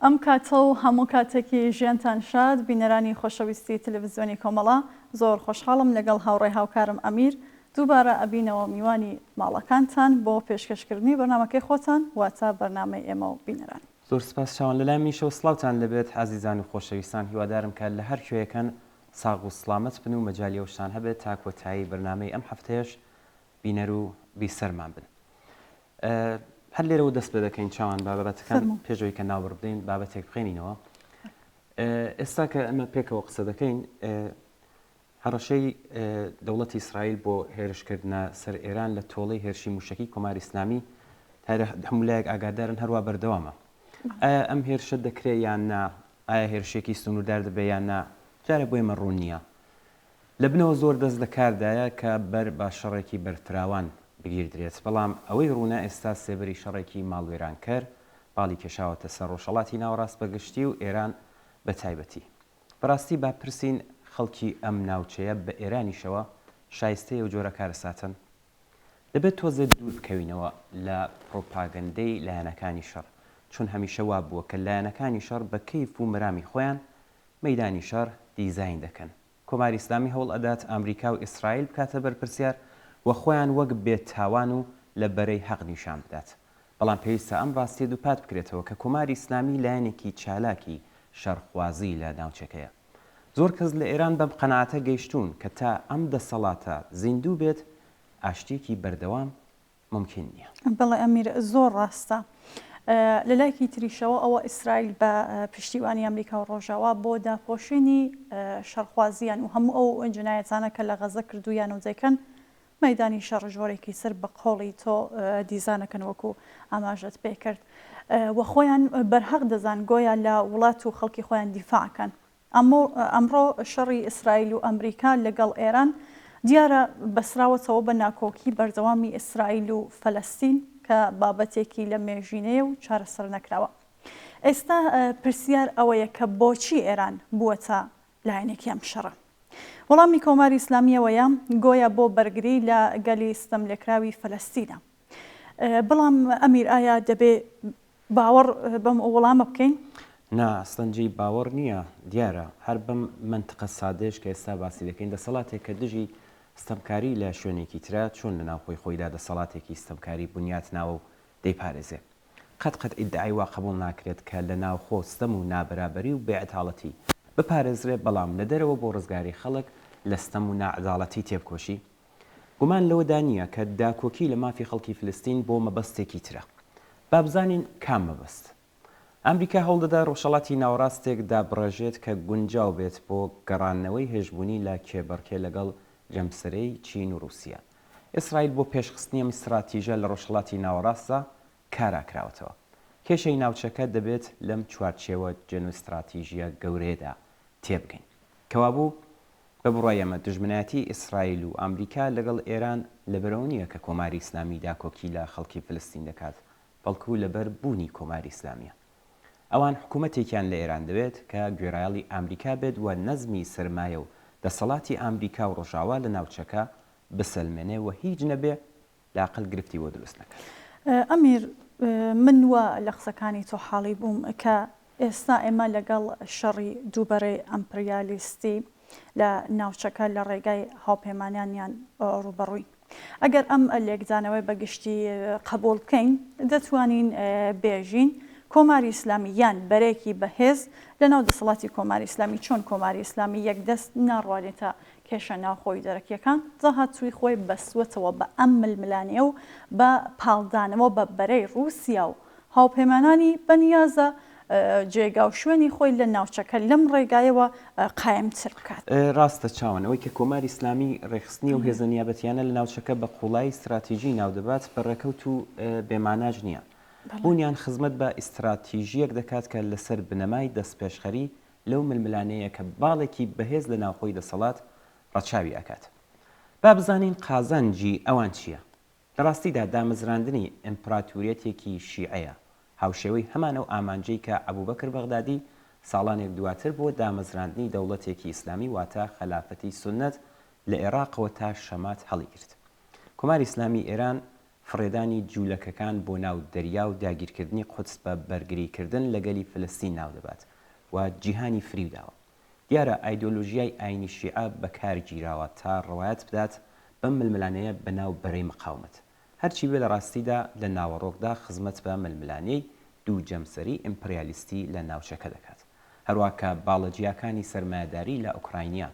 ئەم کاتە و هەموو کاتێکی ژیانتان شاد بینەرانی خۆشەویستی تەلەڤیزیۆنی کۆمەڵە زۆر خۆشحاڵم لەگەڵ هاوڕێی هاوکارم ئەمیر دووبارە ئەبینەوە میوانی ماڵەکانتان بۆ پێشکەشکردنی بەرنامەکەی خۆتان واتە بەرنامەی ئێمە و بینەران. زۆر سپاس چاوان لەلای میشە و سڵاوتان لەبێت عزیزان و خۆشەویستان، هیوادارم کە لە هەر کوێیەکەن ساغ و سڵامەت بن و مەجالیە وشتان هەبێت تا کۆتایی بەرنامەی ئەم هەفتەیەش بینەر و بیسەرمان بن. هەر لێرەوە دەست پێ دەکەین چاوان بابەتەکان پێشەوەی کە ناوبڕ بدەین بابەتێک بخێنینەوە. ئێستا کە ئەمە پێکەوە قسە دەکەین هەڕەشەی دەوڵەتی ئیسرائیل بۆ هێرشکردنە سەر ئێران لە تۆڵەی هێرشی موشەکی کۆماری ئیسلامی هەمولایەک ئاگادارن هەروە بەردەوامە. ئایا ئەم هێرشە دەکرێت یان نا؟ ئایا هێرشێکی سنووردار دەبێ یان نا؟ جارە بۆ ئێمە ڕوون نییە. لە بنەوە زۆر دەست لە کاردایە کە بەر بە شەڕێکی بەرفراوان بگیردرێت، بەڵام ئەوەی ڕوونە ئێستا سێبەری شەڕێکی ماڵوێرانکەر باڵی کێشاوەتە سەر ڕۆژهەڵاتی ناوەڕاست بەگشتی و ئێران بە تایبەتی. بەڕاستی با پرسین خەڵکی ئەم ناوچەیە بە ئێرانیشەوە شایستەیە و جۆرە کارەساتن؟ دەبێت تۆزێت دوور بکەوینەوە لە پرۆپاگەندەی لایەنەکانی شەڕ، چون هەمیشە وا بووە کە لایەنەکانی شەڕ بە کەیف و مرامی خۆیان مەیدانی شەڕ دیزاین دەکەن. کۆماری ئیسلامی هەوڵ ئەدات ئەمریکا و ئیسرائیل بکاتە بەرپرسیار و خۆیان وەک بێت تاوان و لە بەرەی حەق نیشان بدات. بەڵام پێویستە ئەم ڕاستیە دووپات بکرێتەوە کە کۆماری ئیسلامی لایەنێکی چالاکی شەڕخوازی لە ناوچەکەیە. زۆر کەس لە ئێران بەم قەناعەتە گەیشتوون کە تا ئەم دەسەڵاتە زیندوو بێت ئاشتێکی بەردەوام ممکن نییە. بەڵێ ئەمیر زۆر ڕاستە. لە لایەکی تریشەوە ئەوە ئیسرائیل بە پشتیوانی ئەمریکا و ڕۆژاوا بۆ داپۆشینی شەڕخوازیان و هەموو ئەو جنایەتانە کە لە غەزە کردویان و جێکەن مەیدانی شەڕ ژۆرێکی سەر بە قۆڵی تۆ دیزانەکەن وەکو ئاماژەت پێ کرد و خۆیان بەرهەق دەزان گۆیان لە وڵات و خەڵکی خۆیان دیفاعکەن. ئەمڕۆ شەڕی ئیسرائیل و ئەمریکا لەگەڵ ئێران دیارە بەسراوەتەوە بە ناکۆکی بەردەوامی ئیسرائیل و فەلەستین کە بابەتێکی لە مێژینەیە و چارەسەر نەکراوە. ئێستا پرسیار ئەوەیە کە بۆچی ئێران بووەتە لایەنێکی ئەم شەڕە؟ وەڵامی کۆماری ئیسلامیەوەیە گۆیە بۆ بەرگری لە گەلی ستەم لێکراوی فەلەستینە. بەڵام ئەمیر ئایا دەبێ باوەڕ بەم وەڵامە بکەین؟ نا، ئەسڵەنجی باوەڕ نییە. دیارە هەر بەم منتقە سادێش کە ئێستا باسی دەکەین دەسەڵاتێک کە دژی ستەمکاری لە شوێنێکی ترە چۆن لە ناوخۆی خۆیدا دەسەڵاتێکی ستەمکاری بنیات ناوە و دەیپارێزێ. قەت ئیدعای وا قبول ناکرێت کە لە ناوخۆ ستەم و نابرابەری و بێعداڵەتی بپارێزرێت، بەڵام لە دەرەوە بۆ ڕزگاری خەڵک لە ستەم و ناعداڵەتی تێبکۆشی. گومان لەوەدا نییە کە داکۆکی لە مافی خەڵکی فلستین بۆ مەبەستێکی ترە. با بزانین کام مەبەست. ئەمریکا هەوڵدەدا ڕۆژهەڵاتی ناوەڕاستێک دابڕێژێت کە گونجاو بێت بۆ گەڕانەوەی هێژبوونی لە کێبەرکێ لەگەڵ جەمسەرەی چین و رووسیا. ئیسرائیل بۆ پێشخستنی ئەم استراتیژە لە ڕۆژهەڵاتی ناوەڕاستە کاراکراوەتەوە. کێشەی ناوچەکە دەبێت لەم چوارچێوە جێنوستراتیژیە گەورەیەدا تێبگەین. کەوابوو بە بڕای ئەمە دژمنایەتی ئیسرائیل و ئەمریکا لەگەڵ ئێران لەبەرەوە نییە کە کۆماری ئیسلامی داکۆکی لە خەڵکی فلستین دەکات، بەڵکو لەبەر بوونی کۆماری ئیسلامیە. ئەوان حکوومەتێکیان لە ئێران دەوێت کە گوێڕایەڵی ئەمریکا بێت و نەزمی سەرمایە و دەسەڵاتی ئەمریکا و ڕۆژاوا لە ناوچەکە بسەلمێنێ و هیچ نەبێ لاقل گرفتی بۆ دروست نەکات. ئەمیر من وە لە قسەکانی تۆ حاڵی بووم کە ئێستا ئێمە لەگەڵ شەڕی دووبەرەی ئەمپریالیستی لە ناوچەکە لە ڕێگای هاوپەیمانیانیان ڕوبەڕووی. ئەگەر ئەم لێکدانەوەی بەگشتی قبول بکەین دەتوانین بێژین کۆماری ئیسلامی یان بەرێکی بەهێز لە ناو دەسەڵاتی کۆماری ئیسلامی چۆن کۆماری ئیسلامی یەکدەست ناڕوانێتە کێشە ناوخۆی دەرەکیەکان داهاتووی خۆی بەسوەتەوە بە ئەم ململانێ و بە پاڵدانەوە بە بەرەی رووسیا و هاوپەیمانانی بەنیازە جێگا و شوێنی خۆی لە ناوچەکە لەم ڕێگایەوە قایمتر بکات. ڕاستە چاوان ئەوەی کە کۆماری ئیسلامی ڕێخستنی و هێزەنیابەتیانە لە ناوچەکە بە قوڵای استراتیژی ناودەبات بەڕێکەوت و بێماناژ نییە. بوونیان خزمەت بە ئیستراتیژیەک دەکات کە لەسەر بنەمای دەستپێشخەری لەو ململانەیە کە باڵێکی بەهێز لە ناوخۆی دەسەڵات ڕەچاوی ئەکات. با بزانین قازانجی ئەوان چییە؟ لە ڕاستیدا دامەزراندنی ئیمپراتوریەتێکی شیعەیە، هاوشێوەی هەمانە و ئامانجەی کە ئەبوبەکر بەغدادی ساڵانێک دواتر بۆ دامەزراندنی دەوڵەتێکی ئیسلامی واتە خەلافەتی سونەت لە عێراقەوە تا شەمات هەڵیگرت. کۆماری ئیسلامی ئێران فڕێدانی جوولەکەکان بۆ ناو دەریا و داگیرکردنی قودس بە بەرگریکردن لەگەلی فلستین ناو دەبات و جیهانی فریوداوە. دیارە ئایدۆلۆژیای ئاینی شیعە بەکارگیراوە تا ڕەوایەت بدات بەم ململانەیە بەناو بەرەی مقاومەت. هەرچی بێ لە ڕاستیدا لە ناوەڕۆکدا خزمەت بە ململانەی دوو جەمسەری ئیمپریالیستی لە ناوچەکە دەکات. هەروواکە باڵەجیاکانی سەرمایه‌داری لە ئوکراینیا،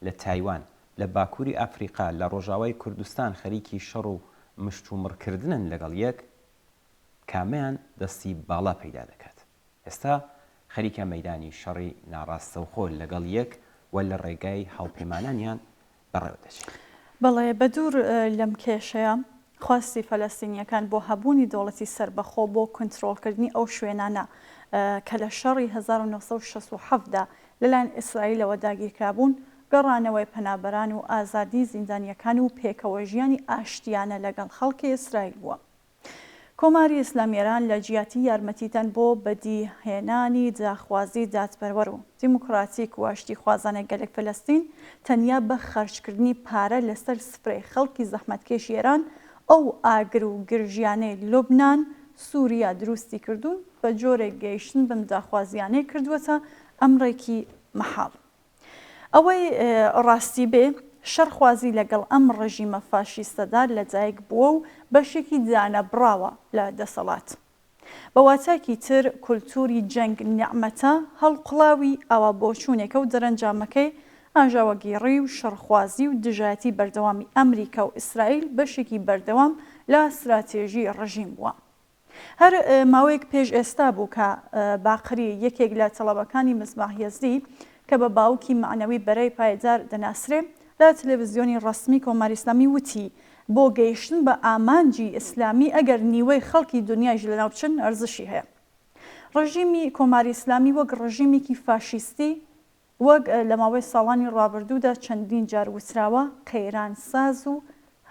لە تایوان، لە باکووری ئەفریقا، لە ڕۆژاوای کوردستان خەریکی شەڕ و مشتومڕکردنن لەگەڵ یەک، کامیان دەستی باڵا پەیدا دەکات. ئێستا خەریکە مەیدانی شەڕی ناڕاستەوخۆ لەگەڵ یەک و لە ڕێگای هاوپەیمانانیان بەڕێوە دەچێت. بەڵێ بەدوور لەم کێشەیە خواستی فەلەستینیەکان بۆ هەبوونی دەوڵەتی سربەخۆ بۆ کنترۆلکردنی ئەو شوێنانە کە لە شەڕی 1967دا لەلایەن ئیسرائیلەوە داگیرکرابوون، گەڕانەوەی پەنابەران و ئازادی زیندانیەکان و پێکەوە ژیانی ئاشتیانە لەگەڵ خەڵکی ئیسرائیل بووە. کۆماری ئیسلامیێران لە جیاتی یارمەتیدەن بۆ بەدیهێنانی داخوازی دادپەروەر و دیموکراتیک و ئاشتی خوازانە گەلێک فەلەستین تەنیا بە خەرجکردنی پارە لەسەر سفرەی خەڵکی زەحمەتکێشی ئێران ئەو ئاگر و گرژیانەی لوبنان، سووریا دروستی کردوون بە جۆرێک گەیشتن بەم داخوازیانەی کردووەتە ئەمڕێکی مەحاڵ. ئەوەی ڕاستی بێ شەرخوازی لەگەڵ ئەم ڕژیمە فاشیستەدا لەدایک بووە و بەشێکی دانەبراوە لە دەسەڵات. بە واتاکی تر کولتوری جەنگ نیعمەتە هەڵقڵاوی ئاوا بۆچوونێکە و دەرەنجامەکەی ئاژاوەگیڕی و شەڕخوازی و دژایەتی بەردەوامی ئەمریکا و ئیسرائیل بەشێکی بەردەوام لە استراتێژی ڕژیم بووە. هەر ماوەیەک پێش ئێستا بوو کە باقری یەکێک لە تەڵەبەکانی مزباح یەزدی کە بە باوکی معنەوی بەرەی پایدار دەناسرێ لە تەلەڤیزیۆنی ڕەسمی کۆماری ئیسلامی وتی بۆ گەیشتن بە ئامانجی ئیسلامی ئەگەر نیوەی خەڵکی دنیایش لەناو بچن ئەرزشی هەیە. ڕژیمی کۆماری ئیسلامی وەک ڕژیمێکی فاشیستی وەک لە ماوەی ساڵانی ڕابردوودا چەندین جار وتراوە قەیران ساز و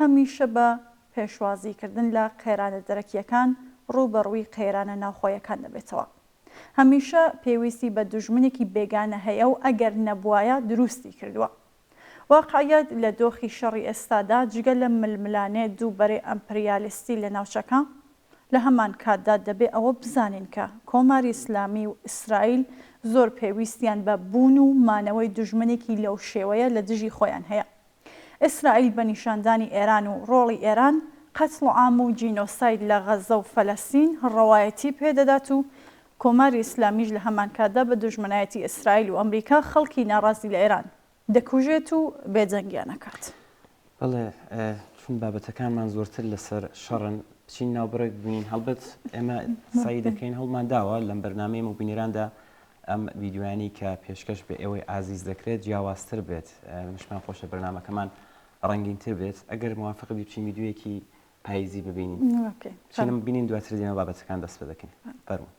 هەمیشە بە پێشوازیکردن لە قەیرانە دەرەکیەکان ڕوبەڕووی قەیرانە ناوخۆیەکان دەبێتەوە. هەمیشە پێویستی بە دوژمنێکی بێگانە هەیە و ئەگەر نەبوایە دروستی کردووە. واقعیت لە دۆخی شەڕی ئێستادا جگە لە ململانێ دوو بەرەی ئەمپریالیستی لە ناوچەکە لە هەمان کاتدا دەبێ ئەوە بزانین کە کۆماری ئیسلامی و ئیسرائیل زۆر پێویستیان بە بوون و مانەوەی دوژمنێکی لەو شێوەیە لە دژی خۆیان هەیە. ئیسرائیل بە نیشاندانی ئێران و ڕۆڵی ئێران قەتڵ عام و جینۆساید لە غەزە و فەلەستین ڕەوایەتی پێدەدات و کۆماری ئیسلامیش لە هەمان کاتدا بە دوژمنایەتی ئیسرائیل و ئەمریکا خەڵکی ناڕازی لە ئێران دەکوژێت و بێجەنگیان نەکات. بەڵێ چون بابەتەکانمان زۆرتر لەسەر شەڕن بچین ناوبڕێک بووین هەڵبەت ئێمە سای دەکەین هەڵمان داوە لەم بەرنامەی موبینێراندا ئەم ڤیدیویانی کە پێشکەش بە ئێوەی ئازیز دەکرێت جیاوازتر بێت مشمان خۆشە بەرنامەکەمان ڕەنگینتر بێت ئەگەر موافق بچین ڤیدیویەکی پاییزی ببینین چنم بینین دواتر دێمە بابەتەکان دەست پێ دەکەین فەرموو.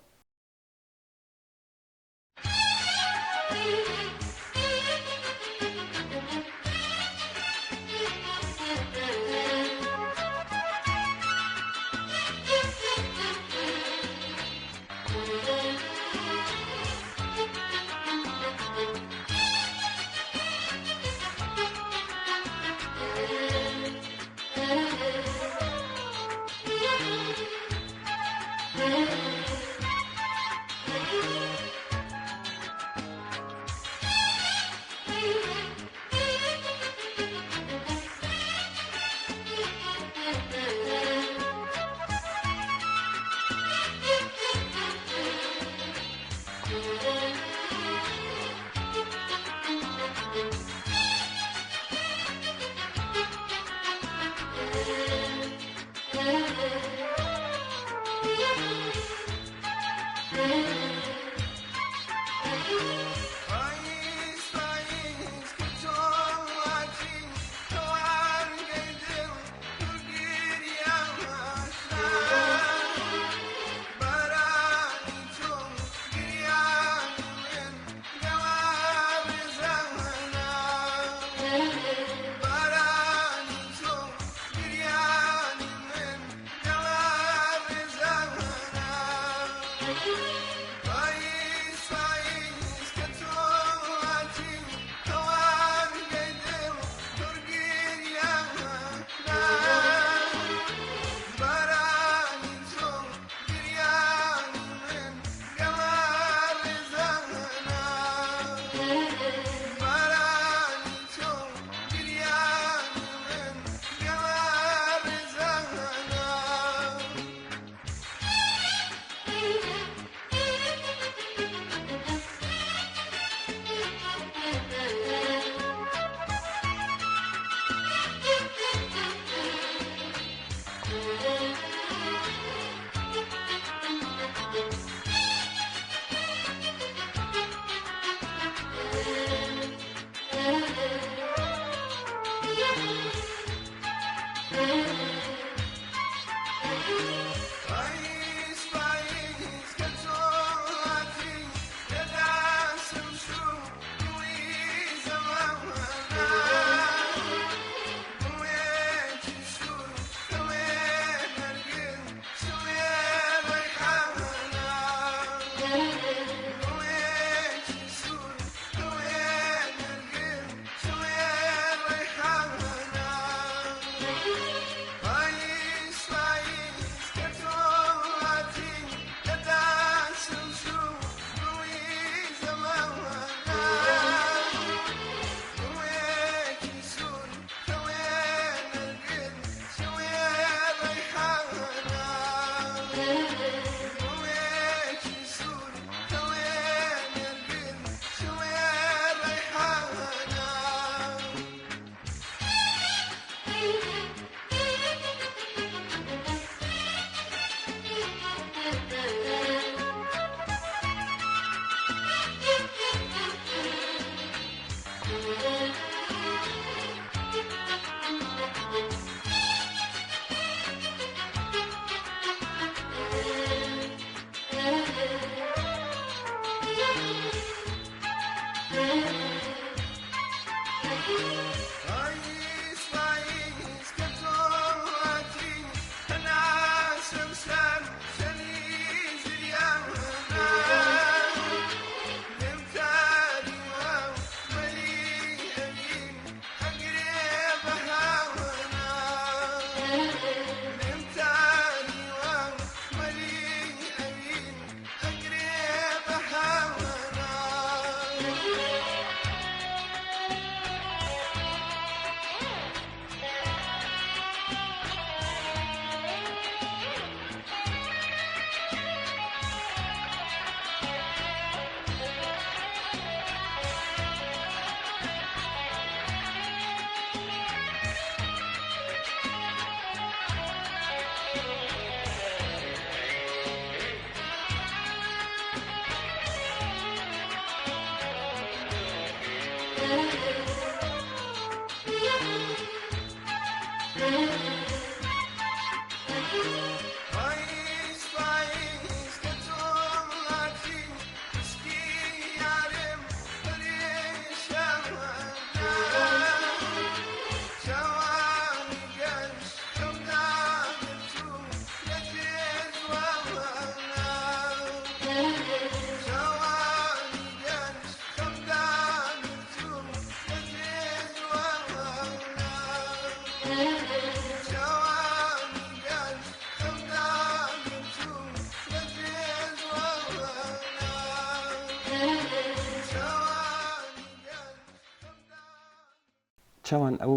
چاوان ئەو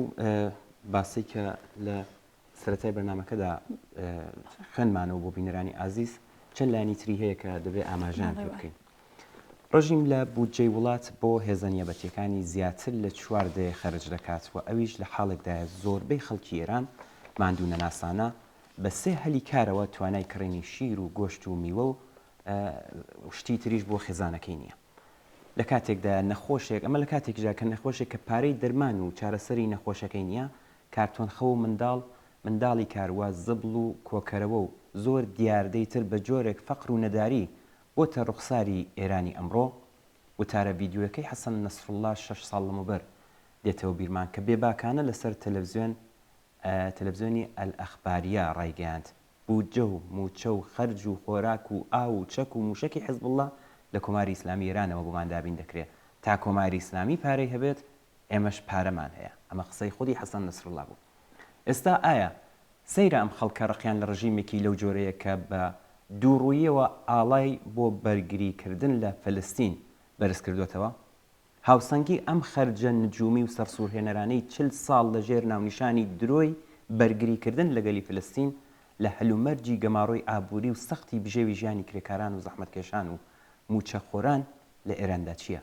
باسی کە لە سەرەتای بەرنامەکەدا خوێنمانەوە بۆ بینەرانی ئازیز چەند لایانی تری هەیە کە دەبێت ئاماژیان پێ بکەین. ڕژیم لە بودجەی وڵات بۆ هێزە نیەبەتیەکانی زیاتر لە 4 دەیە خەرج دەکات و ئەویش لە حاڵێکدایە زۆربەی خەڵکی ئێران ماندوو نەناسانە بە 3 هەلی کارەوە توانای کڕینی شیر و گۆشت و میوە و شتی تریش بۆ خێزانەکەی نییە. لە کاتێکدا نەخۆشێک ئەمە لە کاتێکدا کە نەخۆشێک کە پارەی دەرمان و چارەسەری نەخۆشەکەی نییە کارتۆنخە و منداڵی کاروە زبڵ و کۆکەرەوە و زۆر دیاردەی تر بە جۆرێک فەقر و نەداری بۆتە ڕوخساری ئێرانی ئەمڕۆ وتارە ڤیدیۆەکەی حەسەن نەسرڵڵا 6 ساڵ لەمەوبەر دێتەوە بیرمان کە بێباکانە لەسەر تەلەڤیزیۆنی ئەلئەخباریە ڕایگەیاند بودجە و موچە و خەرج و خۆراک و ئاو و چەک و موشەکی حیزبوڵڵا لە کۆماری ئیسلامی ئێرانەوە بۆمان دابین دەکرێت تا کۆماری ئیسلامی پارەی هەبێت ئێمەش پارەمان هەیە. ئەمە قسەی خودی حەسەن نەسرڵڵا بوو. ئێستا ئایا سەیرە ئەم خەڵکە ڕقیان لە ڕژیمێکی لەو جۆرەیە کە بە دووڕوویەوە ئاڵای بۆ بەرگریکردن لە فەلستین بەرز کردوێتەوە؟ هاوسەنگی ئەم خەرجە نجومی و سەرسوورهێنەرانەی 40 ساڵ لەژێر ناونیشانی درۆی بەرگریکردن لەگەلی فلستین لە هەلومەرجی گەماڕۆی ئابووری و سەختی بژێوی ژیانی کرێکاران و زەحمەتکێشان و موچەخۆران لە ئێراندا چییە؟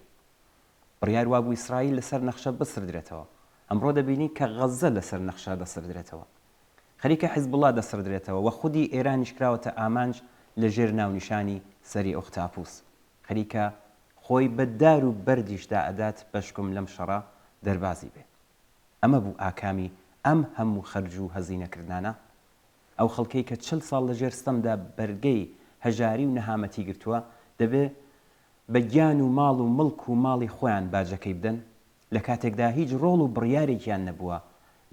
بڕیار وابوو ئیسرائیل لەسەر نەخشە بسردرێتەوە. ئەمڕۆ دەبینی کە غەزە لەسەر نەخشە دەسردرێتەوە. خەریکە حیزبوڵڵا دەسردرێتەوە و خودی ئێرانیش کراوەتە ئامانج لە ژێر ناونیشانی سەری ئۆختاپوس. خەریکە خۆی بەدار و بەردیشدا ئەدات بەشکم لەم شەڕە دەربازی بێ. ئەمە بوو ئاکامی ئەم هەموو خەرج و هەزینەکردانە. ئەو خەڵکەی کە 40 ساڵ لە ژێرستەمدا بەرگەی هەژاری و نەهامەتی گرتووە دەبێ بە گیان و ماڵ و مڵک و ماڵی خۆیان باجەکەی بدەن لە کاتێکدا هیچ ڕۆڵ و بڕیارێکیان نەبووە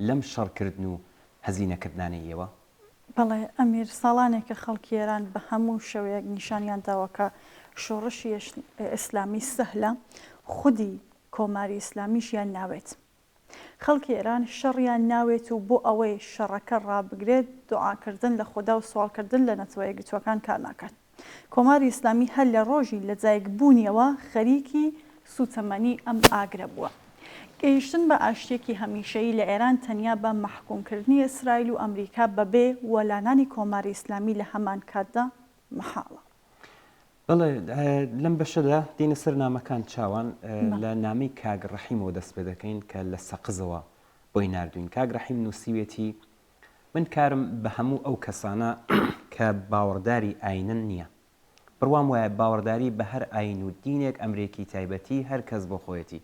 لەم شەڕکردن و هەزینەکردانەیەوە. بەڵێ ئەمیر ساڵانێکە خەڵکی ئێران بە هەموو شەوەیەک نیشانیان داوەکە شۆڕشی ئیسلامی سەهلە خودی کۆماری ئیسلامیشیان ناوێت. خەڵکی ئێران شەڕیان ناوێت و بۆ ئەوەی شەڕەکە ڕابگرێت دوعاکردن لە خوددا و سوالکردن لە نەتەوەیە گرتوەکان کار ناکات. کۆماری ئیسلامی هەر لە ڕۆژی لە جایەک بوونیەوە خەریکی سوتەمەنی ئەم ئاگرە بووە. گەیشتن بە ئاشتێکی هەمیشەیی لە ئێران تەنیا بە مەحکومکردنی ئیسرائیل و ئەمریکا بەبێ وەلانانی کۆماری ئیسلامی لە هەمان کاتدا مەحاڵە. بڵێ لەم بەشەدا دێنە سەر نامەکان چاوان لە نامی کاگ ڕەحیمەوە دەست پێ دەکەین کە لە سەقزەوە بۆی نردوین. کاگ ڕەحیم نووسیوێتی من کارم بە هەموو ئەو کەسانە کە باوەڕداری ئاینن نییە. بڕوام وایە باوەڕداری بە هەر ئاین و دینێک ئەمریکی تایبەتی هەر کەس بۆ خۆیەتی.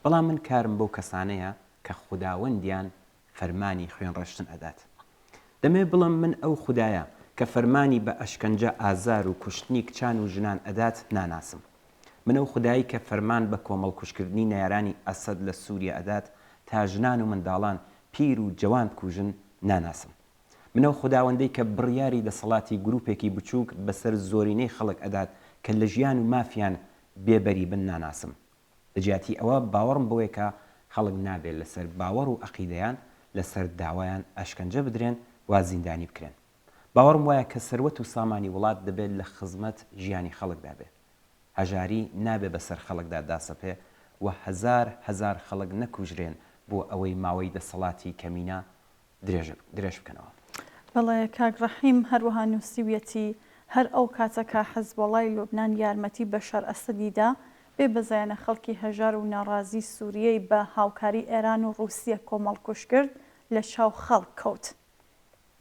بەڵام من کارم بەو کەسانەیە کە خوداوەندیان فەرمانی خوێن ڕەشتن ئەدات. دەمێ بڵم من ئەو خودایە کە فەرمانی بە ئەشکەنجە ئازار و کوشتنی کچان و ژنان ئەدات ناناسم. من ئەو خودایی کە فەرمان بە کۆمەڵ کوشتکردنی نەیارانی ئەسەد لە سووریا ئەدات تا ژنان و منداڵان پیر و جوان بکوژن ناناسم. من ئەو خوداوەندەی کە بڕیاری دەسەڵاتی گروپێکی بچووک بەسەر زۆرینەی خەڵک ئەدات کە لە ژیان و مافیان بێبەری بن ناناسم. لەجیاتی ئەوە باوەڕم بەوەی کە خەڵک نابێت لەسەر باوەڕ و عەقیدەیان لەسەر داوایان ئەشکەنجە بدرێن وا زیندانی بکرێن. باوەڕم وایە کە سەروەت و سامانی وڵات دەبێت لە خزمەت ژیانی خەڵکدا بێت. هەژاری نابێت بەسەر خەڵکدا داسەپێ و هەزار خەڵک نەکوژرێن بۆ ئەوەی ماوەی دەسەڵاتی کەمینە درێژ بکەنەوە. بەڵێ کاگ ڕەحیم هەروەها نووسیویەتی هەر ئەو کاتەکە حەزبۆڵای لوبنان یارمەتی بە شەر ئەسەدیدا بێ بەزایەنە خەڵکی هەژار و ناڕازی سووریەی بە هاوکاری ئێران و رووسیە کۆمەڵکوش کرد لە چاو خەڵک کەوت.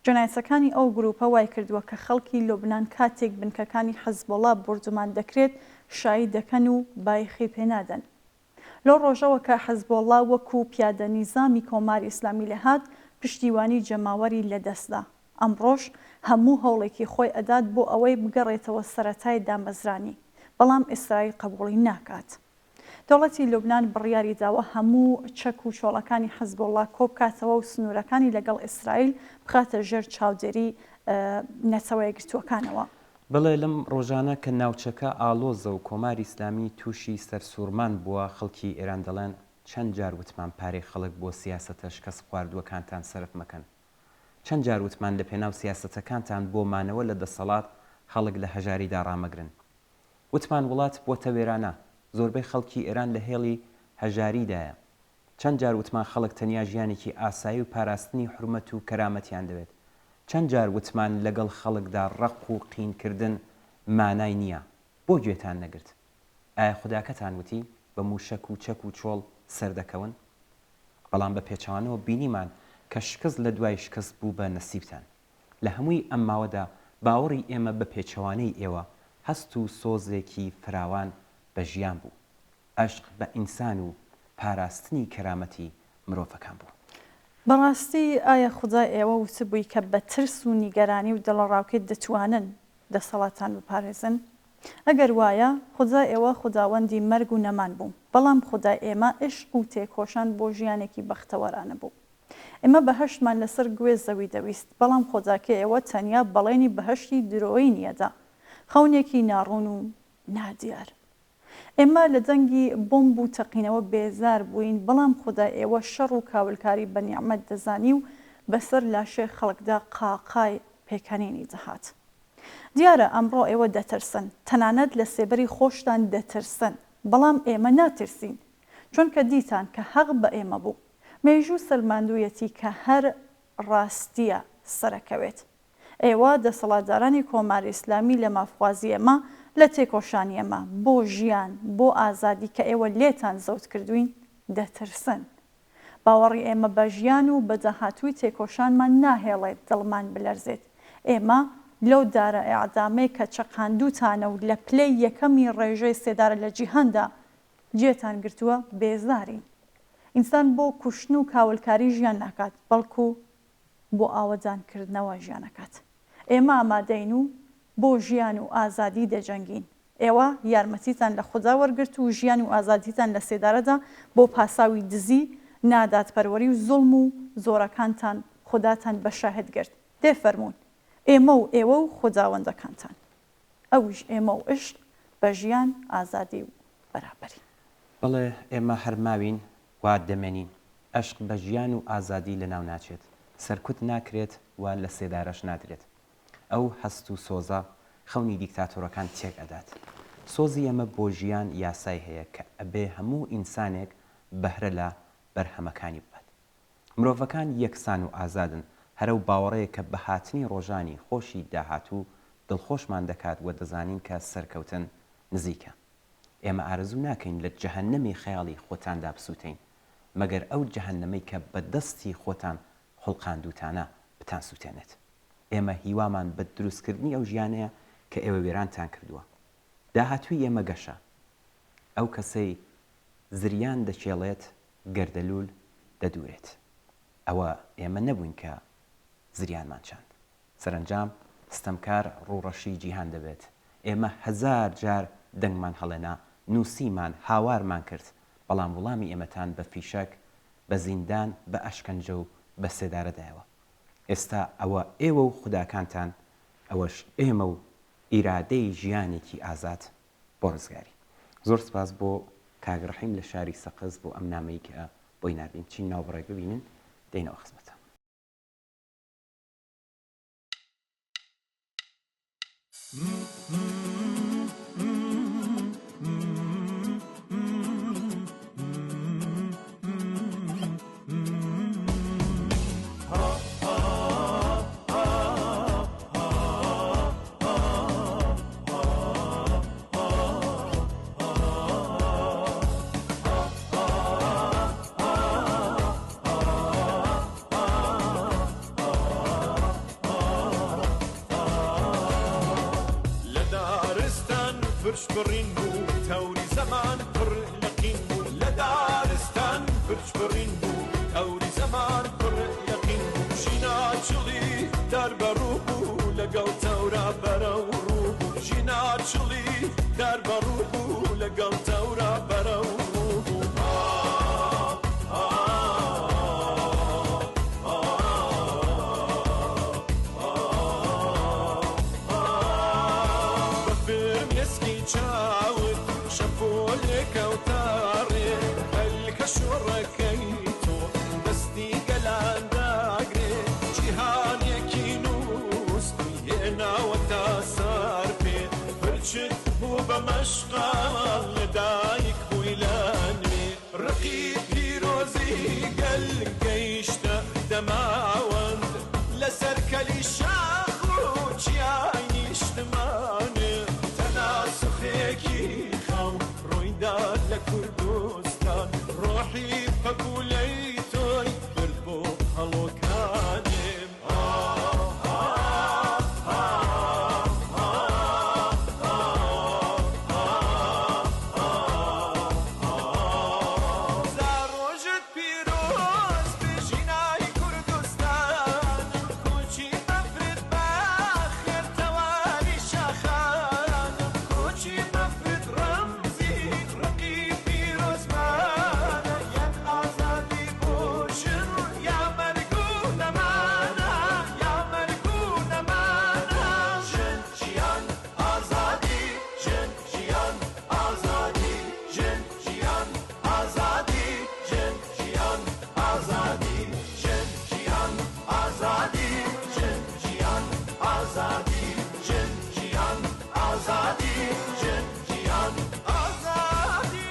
جەنایەتەکانی ئەو گروپە وای کردووە کە خەڵکی لوبنان کاتێک بنکەکانی حەزبۆڵا بردومان دەکرێت شایی دەکەن و بایخی پێنادەن. لەو ڕۆژەوە کە حەزبۆڵا وەکو پیادە نیزامی کۆماری ئیسلامی لەهات پشتیوانی جەماوەری لەدەستدا. ئەمڕۆژ هەموو هەوڵێکی خۆی ئەدات بۆ ئەوەی بگەڕێتەوە سەرەتای دامەزرانی. بەڵام ئیسرائیل قبوڵی ناکات. دەوڵەتی لوبنان بڕیاری داوە هەموو چەک و چۆڵەکانی حەزبۆڵا کۆبکاتەوە و سنوورەکانی لەگەڵ ئیسرائیل بخاتە ژێر چاودێری نەتەوەیە گرتووەکانەوە. بڵێ لەم ڕۆژانە کە ناوچەکە ئالۆزە و کۆماری ئیسلامی تووشی سەرسوورمان بووە خەڵکی ئێران دەڵێن چەند جار وتمان پارەی خەڵک بۆ سیاسەتە شکەست خواردووەکانتان سەرف مەکەن. چەند جار وتمان لە پێناو سیاسەتەکانتان بۆ مانەوە لە دەسەڵات خەڵک لە هەژاریدا ڕامەگرن. وتمان وڵات بۆتە وێرانە زۆربەی خەڵکی ئێران لە هێڵی هەژاریدایە. چەند جار وتمان خەڵک تەنیا ژیانێکی ئاسایی و پاراستنی حرمەت و کەرامەتیان دەوێت. چەند جار وتمان لەگەڵ خەڵکدا ڕق و قینکردن مانای نییە. بۆ گوێتان نەگرت؟ ئایا خوداکەتان وتی بە موشک و چەک و چۆڵ سەردەکەون؟ بەڵام بە پێچەوانەوە بینیمان کە شکست لە دوای شکست بوو بە نەسیبتان. لە هەمووی ئەم ماوەدا باوەڕی ئێمە بە پێچەوانەی ئێوە هەست و سۆزێکی فراوان بە ژیان بوو. عەشق بە ئینسان و پاراستنی کەرامەتی مرۆڤەکان بوو. بەڕاستی ئایا خودای ئێوە وتبووی کە بە ترس و نیگەرانی و دڵەڕاوکێت دەتوانن دەسەڵاتان بپارێزن؟ ئەگەر وایە خودای ئێوە خوداوەندی مەرگ و نەمان بوو. بەڵام خودای ئێمە عشق و تێکۆشان بۆ ژیانێکی بەختەوەرانە بوو. ئێمە بەهەشتمان لەسەر گوێ زەوی دەویست. بەڵام خوداکە ئێوە تەنیا بەڵێنی بەهەشتی درۆی نیەدا. خەونێکی ناڕوون و نادیار. ئێمە لە دەنگی بۆمب و تەقینەوە بێزار بووین. بەڵام خودای ئێوە شەڕ و کاولکاری بە نیعمەت دەزانی و بەسەر لاشێ خەڵکدا قاقای پێکەنینی دەهات. دیارە ئەمڕۆ ئێوە دەترسن. تەنانەت لە سێبەری خۆشتان دەترسن. بەڵام ئێمە ناترسین. چونکە دیتان کە حەق بە ئێمە بوو. مێژوو سەلماندوویەتی کە هەر ڕاستیە سەرەکەوێت. ئێوە دەسەڵاتدارانی کۆماری ئیسلامی لە مافوازی ئێمە لە تێکۆشانی ئێمە بۆ ژیان بۆ ئازادی کە ئێوە لێتان زەوت کردوین دەترسن. باوەڕی ئێمە بە ژیان و بە داهاتووی تێکۆشانمان ناهێڵێت دڵمان بلەرزێت. ئێمە لەو دارە ئیعدامەی کە چەقاندووتانە و لە پلەی یەکەمی ڕێژەی سێدارە لە جیهاندا جێتان گرتووە بێزارین. ئینسان بۆ کوشتن و کاولکاری ژیان ناکات بەڵکو بۆ ئاوەجانکردنەوە ژیانەکات. ئێمە ئامادەین و بۆ ژیان و ئازادی دەجەنگین. ئێوە یارمەتیتان لە خوددا وەرگرت و ژیان و ئازادیتان لە سێدارەدا بۆ پاساوی دزی، ناداتپەروەری و زوڵم و زۆرەکانتان خودداتان بە شاهد گرت. دێفەرمونون ئێمە و ئێوە و خوداوەندەکانتان، ئەوش ئێمە و عشق بە ژیان، ئازادی و بەرابەری. بەڵێ ئێمە هەرماوین وا دەمێنین. عشق بە ژیان و ئازادی لەناو ناچێت، سەرکوت ناکرێت و لە سێدارەش نادرێت. ئەو هەست و سۆزە خەونی دیکتاتۆرەکان تێک ئەدات. سۆزی ئەمە بۆ ژیان یاسای هەیە کە ئەبێ هەموو ئینسانێک بەهرە لە بەرهەمەکانی بات. مرۆڤەکان یەکسان و ئازادن، هەرە و باوەڕەیە کە بە هاتنی ڕۆژانی خۆشی داهاتوو دڵخۆشمان دەکات و دەزانین کە سەرکەوتن نزیکە. ئێمە ئارەزوو ناکەین لە جەهەنەمی خەیاڵی خۆتاندا بسووتین، مەگەر ئەو جەهەنەمەی کە بە دەستی خۆتان خوڵقاندووتانە بتان سووتێنێت. ئێمە هیوامان بە دروستکردنی ئەو ژیانەیە کە ئێوە وێرانتان کردووە. داهاتووی ئێمە گەشە، ئەو کەسەی زریان دەچێڵێت گەردەلول دەدورێت. ئەوە ئێمە نەبووین کە زریانمان چاند. سەرنجام ستەمکار ڕوڕەشی جیهان دەبێت. ئێمە هەزار جار دەنگمان هەڵێنا، نووسیمان، هاوارمان کرد، بەڵام وڵامی ئێمەتان بە فیشەک، بە زیندان، بە ئەشکەنجە و بە سێدارەدایەوە. ئێستا ئەوە ئێوە و خوداکانتان، ئەوەش ئێمە و ئیرادەی ژیانێکی ئازاد بۆ ڕزگاری. زۆر سپاس بۆ کاگڕەحیم لە شاری سەقز بۆ ئەم نامەی کە بۆی نردین. چین ناوبڕێک ببینن دێنەوە خزمەتە. فرش برین بو توری زمان پر لقین بو لدارستان فرش برین بو توری زمان پر لقین بو جینا چلی در برو بو لگل تورا برو رو بو جینا چلی در برو بو لگل تورا برو رو بو شڕەکەیتۆ دەستی گەلانداگرێ جیهانێکی نووستی هێناوە تا سار پێ پرچت بوو بە مەشقال لەدایک بووی لە نوێ ڕقی پیرۆزی گەل گەیشتە دەماوەند لەسەر کەلی شاخ و چیای نیشتمانێ تەناسخێکی خەو ڕوویدا لە کوردستان ڕۆحی پەکولەی تۆی کرد بۆ هەڵۆکانێم زارۆژت پیرۆز بژینای کوردستان کوچی مەفرد بە خێرتەواری شاخان کوچی مەفرد ڕەمزی ڕقی پیرۆزمانە یەک ئازادی بۆ ژن یا مەرگ و نەمانە یا مەرگ و نەمانە ژن ژیان ئازادی ژن ژیان ئازادی ژن ژیان ئازادی ژن ژیان ئازادی ژن ژیان ئازادی ژن ژیان ئازادی ژن ژیان ئازادی ژن ژیان ئازادی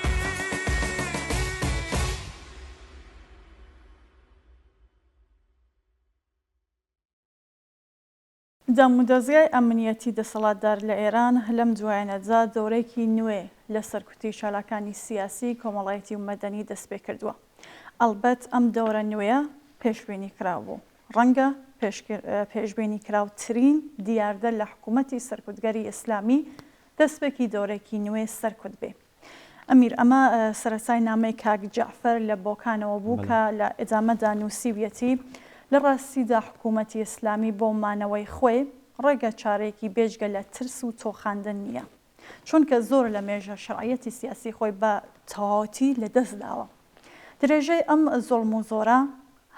دامودەزیای ئەمنیەتی دەسەڵاتدار لە ئێران لەم دوایەنەدا دەورێکی نوێ لە سەرکوتی چالاکانی سیاسی کۆمەڵایەتی و مەدەنی دەست پێ کردووە. ئەلبەت ئەم دەورە نوێیە پێشبینی کراوبوو. ڕەنگە پێشبینی کراوترین دیاردە لە حکوومەتی سەرکوتگەری ئیسلامی دەستپێکی دەورێکی نوێ سەرکوت بێ. ئەمیر ئەمە سەرەتای نامەی کاک جەعفەر لە بۆکانەوە بوو کە لە ئێدامەدا نووسیویەتی لە ڕاستیدا حکوومەتی ئیسلامی بۆ مانەوەی خۆی ڕێگە چارێکی بێژگە لە ترس و تۆخاندن نییە، چونکە زۆر لە مێژە شەرعیەتی سیاسی خۆی بە تەواوەتی لەدەست داوە. درێژەی ئەم زۆڵم و زۆرە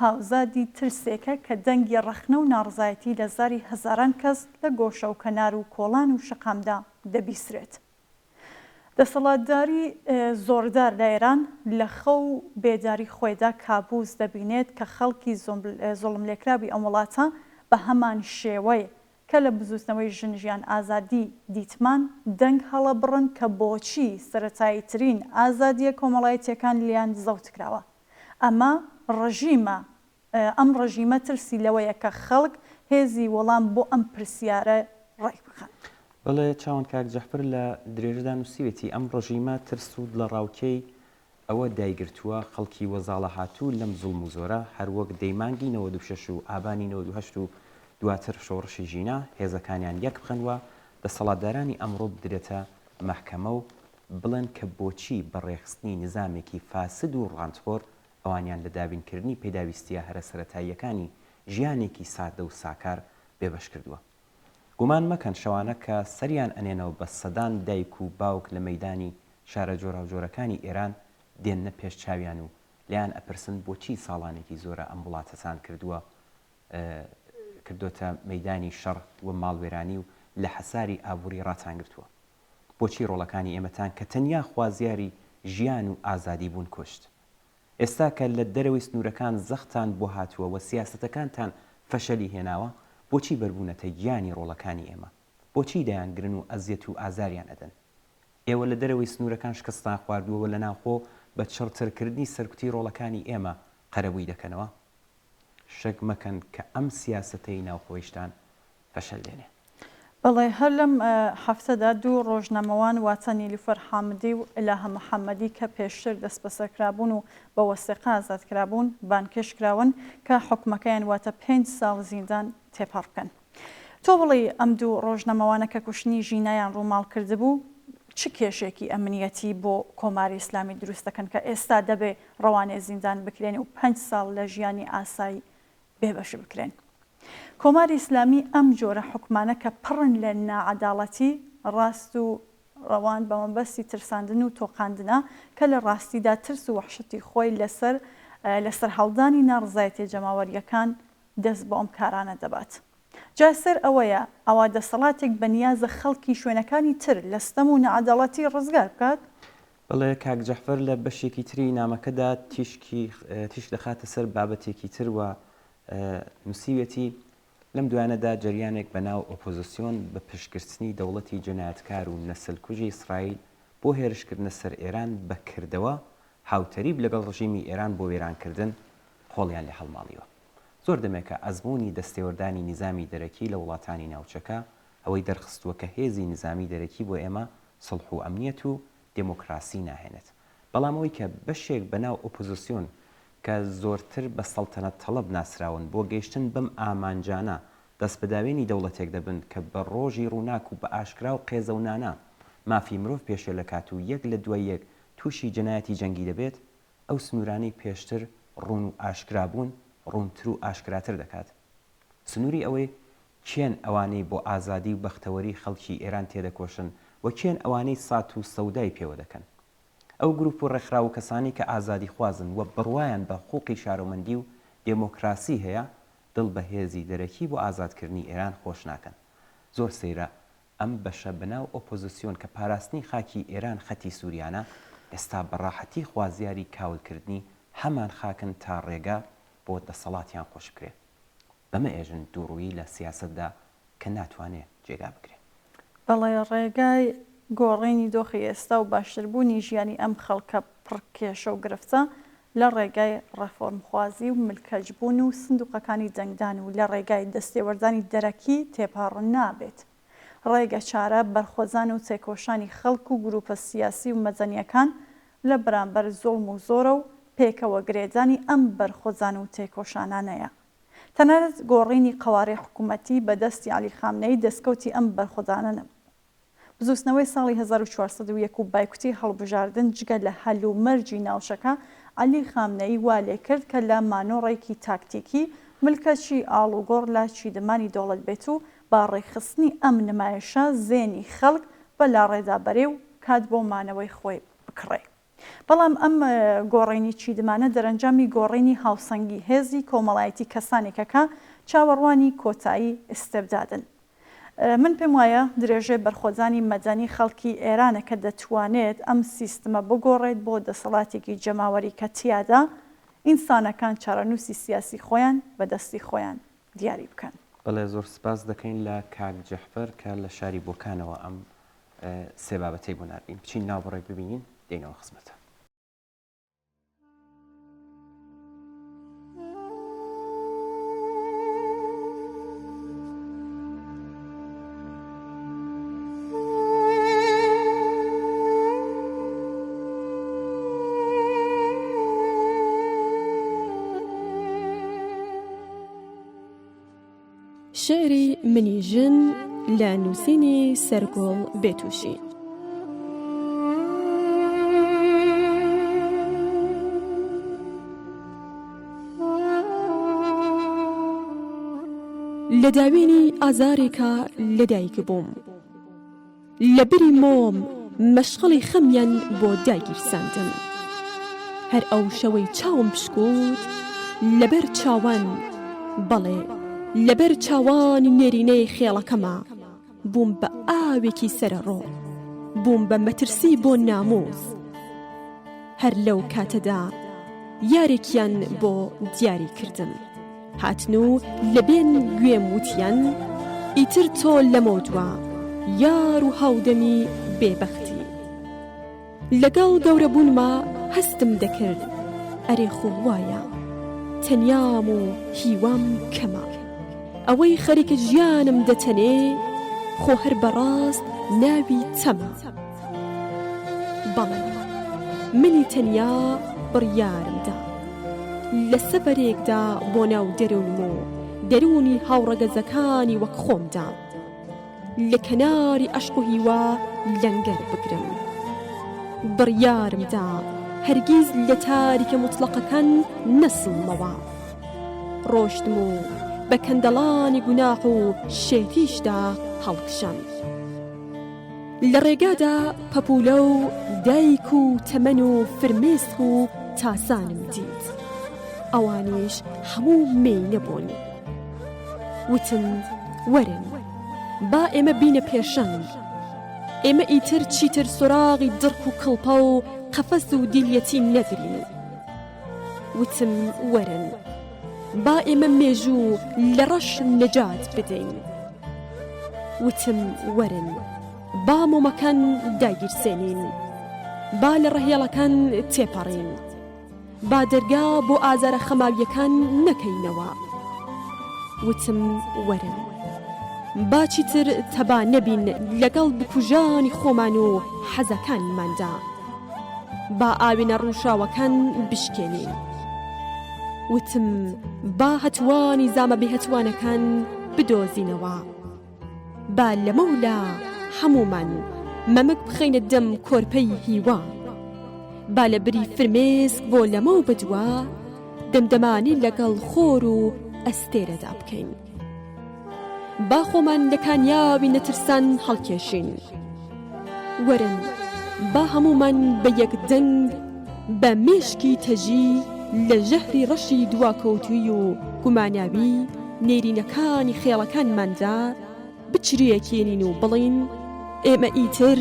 هاوزادی ترسێکە کە دەنگی ڕەخنە و ناڕزایەتی لە زاری هەزاران کەس لە گۆشە و کەنار و کۆڵان و شقامدا دەبیسرێت. دەسەڵاتداری زۆردار لە ئێران لە خەو بێداری خۆیدا کابوس دەبینێت کە خەڵکی زۆڵم لێکراوی ئەم وڵاتە بە هەمان شێوەیە کە لە بزوستنەوەی ژنژیان ئازادی دیتمان دەنگ هەڵە بڕن کە بۆچی سەرەتاییترین ئازادیە کۆمەڵایەتیەکان لیان زەوت کراوە. ئەم ڕژیمە ترسی لەوەیە کە خەڵک هێزی وەڵام بۆ ئەم پرسیارە ڕای بخەن. بەڵێ چاوان کاک جەحفر لە درێژدا نووسیوێتی ئەم ڕژیمە ترس و لە ڕاوکەی ئەوە دایگرتووە خەڵکی وەزاڵە هاتوو لەم زوڵم و زۆرە هەروەک دەیمانگی 96 و ئابانی 98 و دواتر شۆڕشی ژینە هێزەکانیان یەک بخەنوە دەسەڵاتدارانی ئەمڕۆ بدرێتە مەحکەمە و بڵێن کە بۆچی بەڕێخستنی نظامێکی فاسد و ڕانتخۆر ئەوانیان لە دابینکردنی پێداویستیە هەرە سەرەتاییەکانی ژیانێکی سادە و ساکار بێبەش کردووە. گومان مەکەن شەوانە کە سەریان ئەنێنەوە بە سەدان دایک و باوک لە مەیدانی شارە جۆراوجۆرەکانی ئێران دێنە پێش چاویان و لیان ئەپرسن بۆچی ساڵانێکی زۆرە ئەم وڵاتەسان کردوتە مەیدانی شەڕ و ماڵوێرانی و لە حەساری ئابووری ڕاتانگرتووە. بۆچی ڕۆڵەکانی ئێمەتان کە تەنیا خوازیاری ژیان و ئازادی بوون کوشت. ئێستا کە لە دەرەوەی سنوورەکان زەختان بۆ هاتووە و سیاسەتەکانتان فەشەلی هێناوە بۆچی بەربوونەتە گیانی ڕۆڵەکانی ئێمە؟ بۆچی دەیانگرن و ئەزیەت و ئازاریان ئەدەن؟ ئێوە لە دەرەوەی سنوورەکان شکستان خواردووە لە ناوخۆ بە چڕترکردنی سەرکوتی ڕۆڵەکانی ئێمە قەرەبووی دەکەنەوە. شەک مەکەن کە ئەم سیاسەتەی ناوخۆیشتان فەشەل دێنێ. بەڵێ هەر لەم هەفتەدا دوو ڕۆژنامەوان واتە نیلوفەر حامدی و ئیلاهە محەممەدی کە پێشتر دەست بەسەرکرابوون و بە وەسیقە ئازادکرابوون بانکێشکراون کە حکومەکەیان واتە 5 ساڵ زیندان تێپەڕ بکەن. تۆ بڵێ ئەم دوو ڕۆژنامەوانە کە کوشتنی ژینایان ڕووماڵ کردبوو چ کێشێکی ئەمنیەتی بۆ کۆماری ئیسلامی دروست دەکەن کە ئێستا دەبێ ڕەوانێ زیندان بکرێن و 5 ساڵ لە ژیانی ئاسایی بێبەش بکرێن؟ کۆماری ئیسلامی ئەم جۆرە حکومانە کە پڕن لە نائەداڵەتی ڕاست و ڕەوان بە مەبەستی ترساندن و تۆقاندنە کە لە ڕاستیدا ترس و وحشەتی خۆی لەسەر هەڵدانی ناڕزایەتی جەماوەریەکان دەست بۆ ئەم کارانە دەبات. جاسەر ئەوەیە ئەوا دەسەڵاتێک بەنیازە خەڵکی شوێنەکانی تر لە ستەم و نەعەداڵەتی ڕزگار بکات؟ بڵێ کاک جەحفەر لە بەشێکی تری نامەکەدا تیش دەخاتە سەر بابەتێکی تر وە نووسیوێتی لەم دوانەدا جریانێک بە ناو ئۆپۆزیسیۆن بە پشتگرتنی دەوڵەتی جەنایەتکار و نەسلکوژی ئیسرائیل بۆ هێرشکردنە سەر ئێران بەکردەوە هاوتەریب لەگەڵ ڕژیمی ئێران بۆ وێرانکردن خۆڵیان لە هەڵماڵیوە. زۆر دەمێکە ئەزمموی دەستێوەردانی نظامی دەرەکی لە وڵاتانی ناوچەکە ئەوەی دەرخستووە کە هێزی نظامی دەرەکی بۆ ئێمە سڵح و ئەمنیەت و دموکراسی ناهێنێت. بەڵام ئەوەی کە بەشێک بە ناو ئۆپۆزیسیۆن کە زۆرتر بە سەڵتەنەت تەڵەب ناسراون بۆ گەیشتن بم ئامانجانە دەست بەداوێنی دەوڵەتێک دەبن کە بە ڕۆژی ڕووناک و بە ئاشکرا و قێزەونانە مافی مرۆڤ پێشێ لە کات و یەک لە دوای یەک تووشی جەنایەتی جەنگی دەبێت ئەو سنوورانەی پێشتر ڕوون و ئاشکرابوون ڕوونتر و ئاشکراتر دەکات. سنووری ئەوەی چێن ئەوانەی بۆ ئازادی و بەختەوەری خەڵکی ئێران تێدەکۆشن و چێن ئەوانەی سات و سەودای پێوە دەکەن. ئەو گروپ و ڕێکخراو کەسانی کە ئازادی خوازن و بڕوایان بە حقوقی شارۆمەندی و دموکراسی هەیە دڵ بە هێزی دەرەکی بۆ ئازادکردنی ئێران خۆش ناکەن. زۆر سەیرە ئەم بەشە بەناو ئۆپۆزیسیۆن کە پاراستنی خاکی ئێران خەتی سووریانە ئێستا بەڕاحەتی خوازیاری کاولکردنی هەمان خاکن تا ڕێگا بۆ دەسەڵاتیان خۆش بکرێت. بەمە ئێژن دووڕووی لە سیاسەتدا کە ناتوانێت جێگا بکرێت. بەڵێ ڕێگای گۆڕینی دۆخی ئێستا و باشتربوونی ژیانی ئەم خەڵکە پڕکێشە و گرفتە لە ڕێگای ڕەفۆرمخوازی و ملکەجبوون و سندوقەکانی دەنگدان و لە ڕێگای دەستێوەردانی دەرەکی تێپەڕن نابێت. ڕێگە چارە بەرخۆزان و تێکۆشانی خەڵک و گروپە سیاسی و مەدەنیەکان لە بەرامبەر زۆڵم و زۆرە و پێکەوە گرێدانی ئەم بەرخۆزان و تێکۆشانانەیە. تەنانەت گۆڕینی قەوارەی حکوومەتی بەدەستی عەلی خامنەی دەستکەوتی ئەم بەرخۆزانە نەبوو. بزوستنەوەی ساڵی 1401 و بایکوتی هەڵبژاردن جگە لە هەل و مەرجی ناوچەکە عەلی خامنەی وا لێ کرد کە لە مانۆڕێکی تاکتیکی ملکەچی ئاڵوگۆڕ لە چیدمانی دەوڵەت بێت و با ڕێخستنی ئەم نمایشە زێنی خەڵک بە لا ڕێدا بەرێ و کات بۆ مانەوەی خۆی بکڕێ. بەڵام ئەم گۆڕینی چیدمانە دەرەنجامی گۆڕینی هاوسەنگی هێزی کۆمەڵایەتی کەسانێکەکە چاوەڕوانی کۆتایی ئستێبدادن. من پێم وایە درێژێ بەرخۆزانی مەدەنی خەڵکی ئێرانە کە دەتوانێت ئەم سیستمە بگۆڕێت بۆ دەسەڵاتێکی جەماوەری کە تیادا ئینسانەکان چارەنووسی سیاسی خۆیان بەدەستی خۆیان دیاری بکەن. بەڵێ زۆر سپاس دەکەین لە کاک جەحفەر کە لە شاری بۆکانەوە ئەم سێ بابەتەی بۆ ناردین. بچین ناوبڕێک ببینین دێنەوە خزمەتە. شعری منی ژن لە نووسینی سەرگۆڵ بێتووشی. لە داوێنی ئازارێکە لەدایک بووم، لە بری مۆم مەشغەڵی خەمیان بۆ داگیرساندم. هەر ئەو شەوەی چاوم پشکوت لەبەر چاوان، بەڵێ لەبەر چاوانی نێرینەی خێڵەکەمە بووم بە ئاوێکی سەرەڕۆ، بووم بە مەترسی بۆ نامۆز. هەر لەو کاتەدا یارێکیان بۆ دیاری کردم، هاتن و لەبێن گوێم وتیان ئیتر تۆ لەمە دووە یار و هاودەمی بێبەختی. لەگەڵ گەورەبوونمە هەستم دەکرد ئەرێ خۆ وایە تەنیام و هیوام کەمە، ئەوەی خەریکە ژیانم دەتەنێ خۆ هەر بەڕاست ناوی تەمە. بەڵێ منی تەنیا بڕیارمدا لە سەفەرێکدا بۆ ناو دەروونم و دەرونی هاوڕەگەزەکانی وەک خۆمدا لە کەناری عەشق و هیوا لەنگەر بگرم. بڕیارمدا هەرگیز لە تاریکە موتڵەقەکان نەسڵمەوە. ڕۆشتم و بە کەندەڵانی گوناح و شێتیشدا هەڵکشم. لە ڕێگادا پەپولە و دایک و تەمەن و فرمێسک و تاسانم دیت، ئەوانیش هەموو مێی نەبوون. وتم وەرن با ئێمە بینە پێشەنگ، ئێمە ئیتر چیتر سۆراغی دڕک و کڵپە و قەفەس و دیلەتی نەگرین. وتم وەرن با ئێمە مێژوو لە ڕەش نەجات بدەین. وتم وەرن با مۆمەکان داگیرسێنین، با لە ڕەهێڵەکان تێپەڕین، با دەرگا بۆ ئازارە خەماویەکان نەکەینەوە. وتم وەرن باچی تر تەبا نەبین لەگەڵ بکوژانی خۆمان و حەزەکانماندا، با ئاوێنە ڕووشاوەکان بشکێنین. وتم با هەتوانی زامە بێهەتوانەکان بدۆزینەوە، با لەمەولا هەمومان مەمک بخەینە دەم کۆرپەی هیوا، با لە بری فرمێسک بۆ لەمە بدووە دەمدەمانی لەگەڵ خۆر و ئەستێرەدا بکەین. با خۆمان لە کانیاوی نەترسان هەڵکێشین. وەرن با هەمومان بە یەکدەنگ بە مێشکی تەژی لە ژەهری ڕەشی دواکەوتووی و گوماناوی نێرینەکانی خێڵەکانماندا بچریەکێنین و بڵین ئێمە ئیتر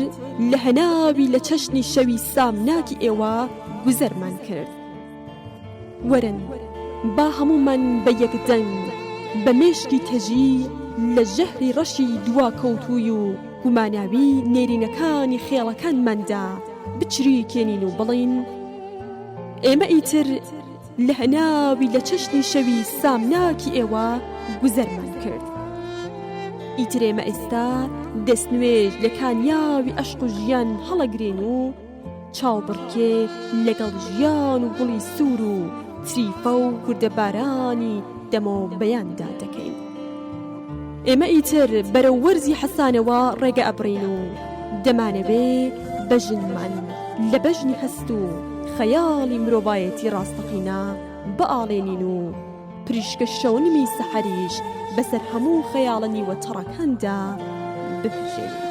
لە هەناوی لە چەشنی شەوی سامناکی ئێوە گوزەرمان کرد. وەرن با هەمومان بە یەکدەنگ بە مێشکی تەژی لە ژەهری ڕەشی دواکەوتووی و گوماناوی نێرینەکانی خێڵەکانماندا بچریەکێنین و بڵین ئێمە ئیتر لە هەناوی لە چەشنی شەوی سامناکی ئێوە گوزەرمان کرد. ئیتر ئێمە ئێستا دەستنوێژ لە کانیاوی عەشق و ژیان هەڵەگرێن و چاوبڕکێ لەگەڵ ژیان و گوڵی سوور و تریفە و کوردەبارانی دەمە بەیاندا دەکەین. ئێمە ئیتر بەرەو وەرزی حەسانەوە ڕێگە ئەبڕین و دەمانەوێ بەژنمان لە بەژنی هەست و خەیاڵی مرۆڤایەتی ڕاستەقینە بەئاڵێنین و پریشکە شەونمی سەحەریش بەسەر هەموو خەیاڵە نیوەتەڕەکاندا بپژێنێت.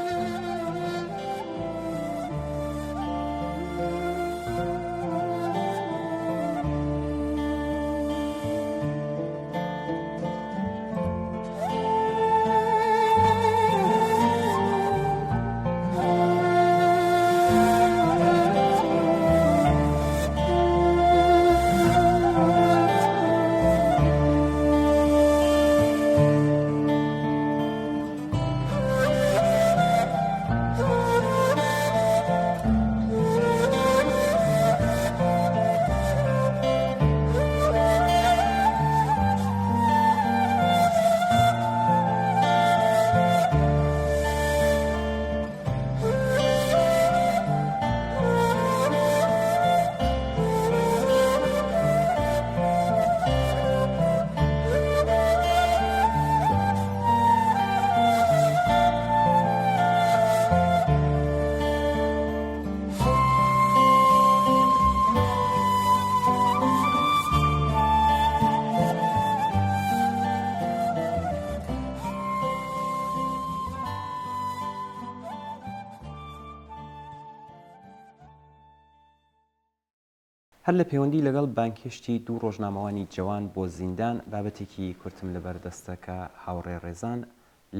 هەر لە پەیوەندی لەگەڵ بانکێشتی دوو ڕۆژنامەوانی جوان بۆ زیندان بابەتێکی کورتم لەبەردەستەکە هاوڕێ ڕێزان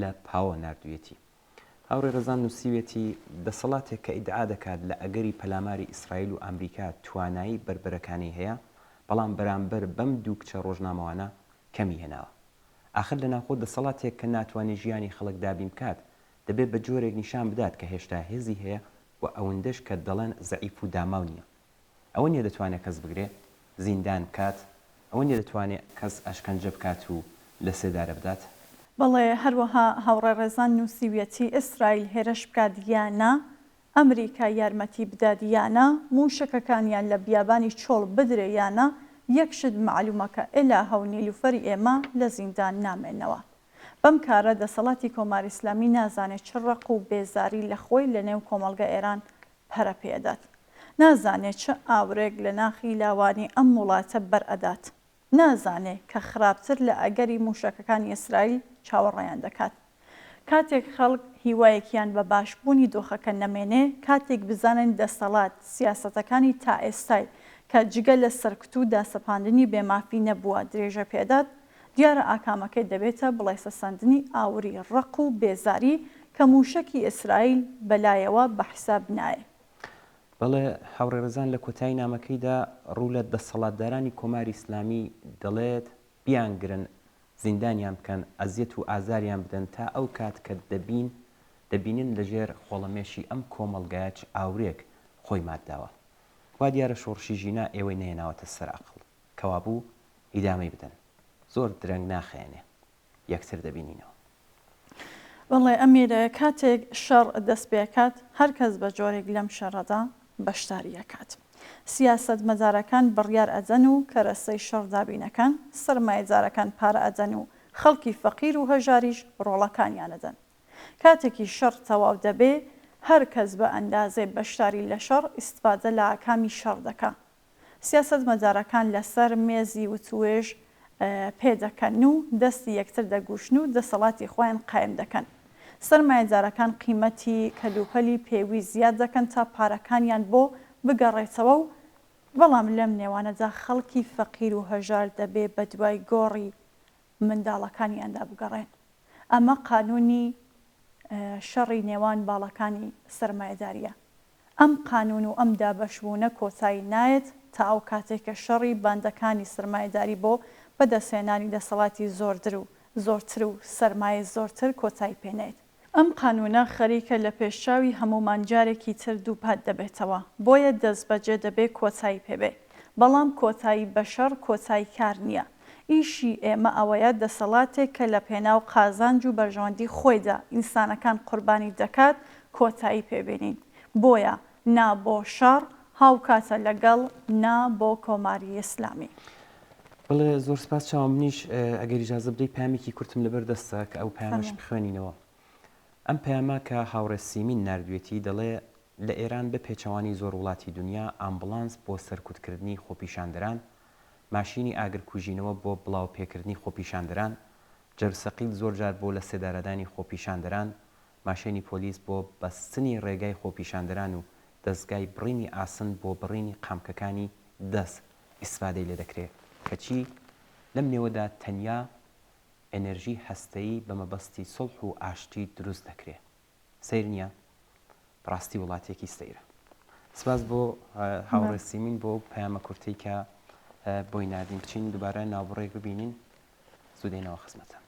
لە پاوە نردوێتی. هاوڕێ ڕێزان نووسیوێتی دەسەڵاتێک کە ئیدعا دەکات لە ئەگەری پەلاماری ئیسرائیل و ئەمریکا توانایی بربەرەکانی هەیە، بەڵام بەرامبەر بەم دوو کچە ڕۆژنامەوانە کەمی هێناوە. آخر لە ناخۆ دەسەڵاتێک کە ناتوانێت ژیانی خەڵک دابین بکات دەبێت بە جۆرێک نیشان بدات کە هێشتا هێزی هەیە و ئەوەندەش کە دەڵێن زەعیف و داماو نییە. ئەوە نیە دەتوانێت کەس بگرێت زیندان بکات، ئەوە نیە دەتوانێت کەس ئەشکەنجە بکات و لە سێدارە بدات. بەڵێ هەروەها هاوڕێ ڕێزان نووسیویەتی ئیسرائیل هێرش بکات یانە ئەمریکا یارمەتی بدات یانە موشکەکانیان لە بیابانی چۆڵ بدرێ یانە یەکشت معلومەکە ئێلا هەونیلوفەری ئێمە لە زیندان نامێنەوە. بەم کارە دەسەڵاتی کۆماری ئیسلامی نازانێت چ ڕق و بێزاری لە خۆی لە نێو کۆمەڵگە ئێران پەرە پێدات. نازانێت چه ئاورێک لە ناخی لاوانی ئەم وڵاتە بەرئەدات. نازانێت کە خراپتر لە ئەگەری موشکەکانی ئیسرائیل چاوەڕێیان دەکات. کاتێک خەڵک هیوایەکیان بە باشبوونی دۆخەکە نەمێنێ، کاتێک بزانن دەسەڵات سیاسەتەکانی تا ئێستای کە جگە لە سەرکوت و داسەپاندنی بێمافی نەبووە درێژە پێدات، دیارە ئاکامەکەی دەبێتە بڵێسەساندنی ئاوری ڕق و بێزاری کە موشکی ئیسرائیل بەلایەوە بە حیساب نایە. بەڵێ هاوڕێ ڕێزان لە کۆتایی نامەکەیدا ڕوو لە دەسەڵاتدارانی کۆماری ئیسلامی دەڵێت بیانگرن زیندانیان بکەن ئەزیەت و ئازاریان بدەن تا ئەو کات کە دەبینن لەژێر خۆڵەمێشی ئەم کۆمەڵگایە چ ئاورێک خۆی ماداوە. وا دیارە شۆڕشی ژینا ئێوەی نێناوەتە سەر عەقڵ کەوا بوو ئیدامەی بدەن. زۆر درەنگ ناخێنێ، یەکتر دەبینینەوە. بەڵێ ئەمێرە کاتێک شەڕ دەست پێکات هەر کەس بە جۆرێک لەم شەڕەدا بەشداریەکات. سیاست مەدارەکان بڕیار ئەدەن و کەرەسەی شەڕ دابینەکان، سەرمایەدارەکان پارە ئەدەن و خەڵکی فەقیر و هەژاریش ڕۆڵەکانیانەدەن. کاتێکی شەڕ تەواو دەبێ هەر کەس بە ئەندازێ بەشداری لە شەڕ ئیستفادە لە ئاکامی شەڕ دەکا. سیاست مەدارەکان لەسەر مێزی وتوێژ پێدەکەن و دەستی یەکتر دەگوشن و دەسەڵاتی خۆیان قایم دەکەن. سەرمایەدارەکان قیمەتی کەلوپەلی پێوی زیاد دەکەن تا پارەکانیان بۆ بگەڕێتەوە و بەڵام لەم نێوانەدا خەڵکی فەقیر و هەژار دەبێ بە دوای گۆڕی منداڵەکانیاندا بگەڕێن. ئەمە قانونی شەڕی نێوان باڵەکانی سەرمایەداریە. ئەم قانون و ئەم دابەشبوونە کۆتایی نایەت تا ئەو کاتێک کە شەڕی باندەکانی سەرمایەداری بۆ بەدەستهێنانی دەسەڵاتی زۆرتر و سەرمایە زۆرتر کۆتایی پێنێت. ئەم قانونە خەریکە لە پێشچاوی هەمومان جارێکی تر دووپات دەبێتەوە، بۆیە دەست بەجێ دەبێت کۆتایی پێبێ. بەڵام کۆتایی بەشەڕ کۆتایی کار نییە. ئیشی ئێمە ئەوەیە دەسەڵاتێک کە لە پێناو قازانج و بەرژەوەندی خۆیدا ئینسانەکان قوربانی دەکات کۆتایی پێبێنین. بۆیە نا بۆ شەڕ هاوکاتە لەگەڵ نا بۆ کۆماری ئیسلامی. بڵێ زۆر سپاس چاوم منیش ئەگەر ئیجازە بدەیت پامێکی کورتم لەبەر دەستە کە ئەو پامەش بخوێنینەوە. ئەم پەیامە کە هاوڕێ سیمین نردوێتی دەڵێ لە ئێران بە پێچەوانی زۆر وڵاتی دنیا ئامبولانس بۆ سەرکوتکردنی خۆپیشاندەران ماشینی ئاگرکوژینەوە بۆ بڵاو پێکردنی خۆپیشاندەران، جەرسەقیل زۆر جار بۆ لە سێدارەدانی خۆپیشاندەران، ماشێنی پۆلیس بۆ بەستنی ڕێگای خۆپیشاندەران و دەستگای بڕینی ئاسن بۆ بڕینی قامکەکانی دەست ئیسفادەی لێ دەکرێت کەچی لەم نێوەدا تەنیا ئەنەرژی هەستەیی بە مەبەستی سڵح و ئاشتی دروست دەکرێت. سیر نییە ڕاستی وڵاتێکی سەیرە. سپاس بۆ هاوڕێسیمین بۆ پەیامە کورتەی کە بۆی نادین بچین دووبارە ناوبڕێک ببینین زودێنەوە خزمەتە.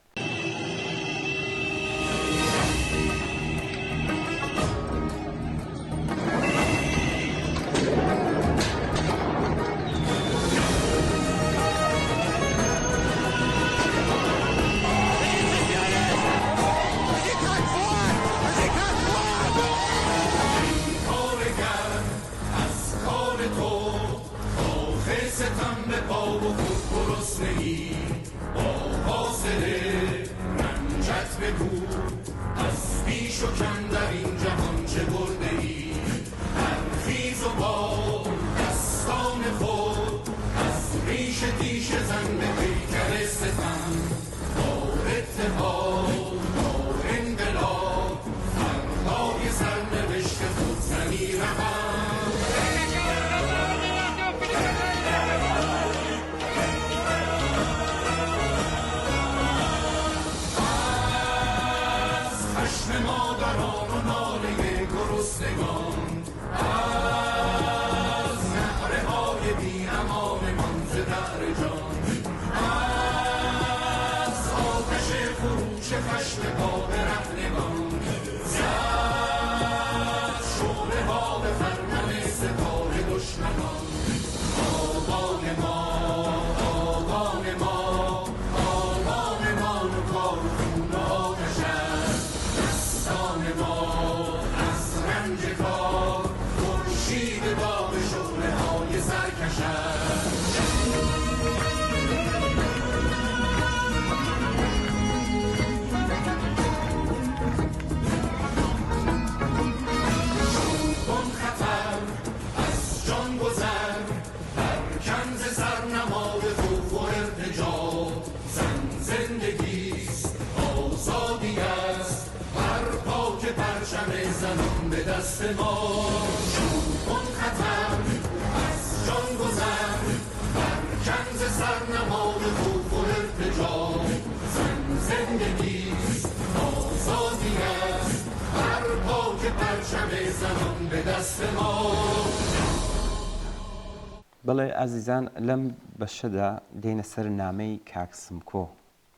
بەڵێ ئازیزان لەم بەشەدا دێنە سەر نامەی کاکسمکۆ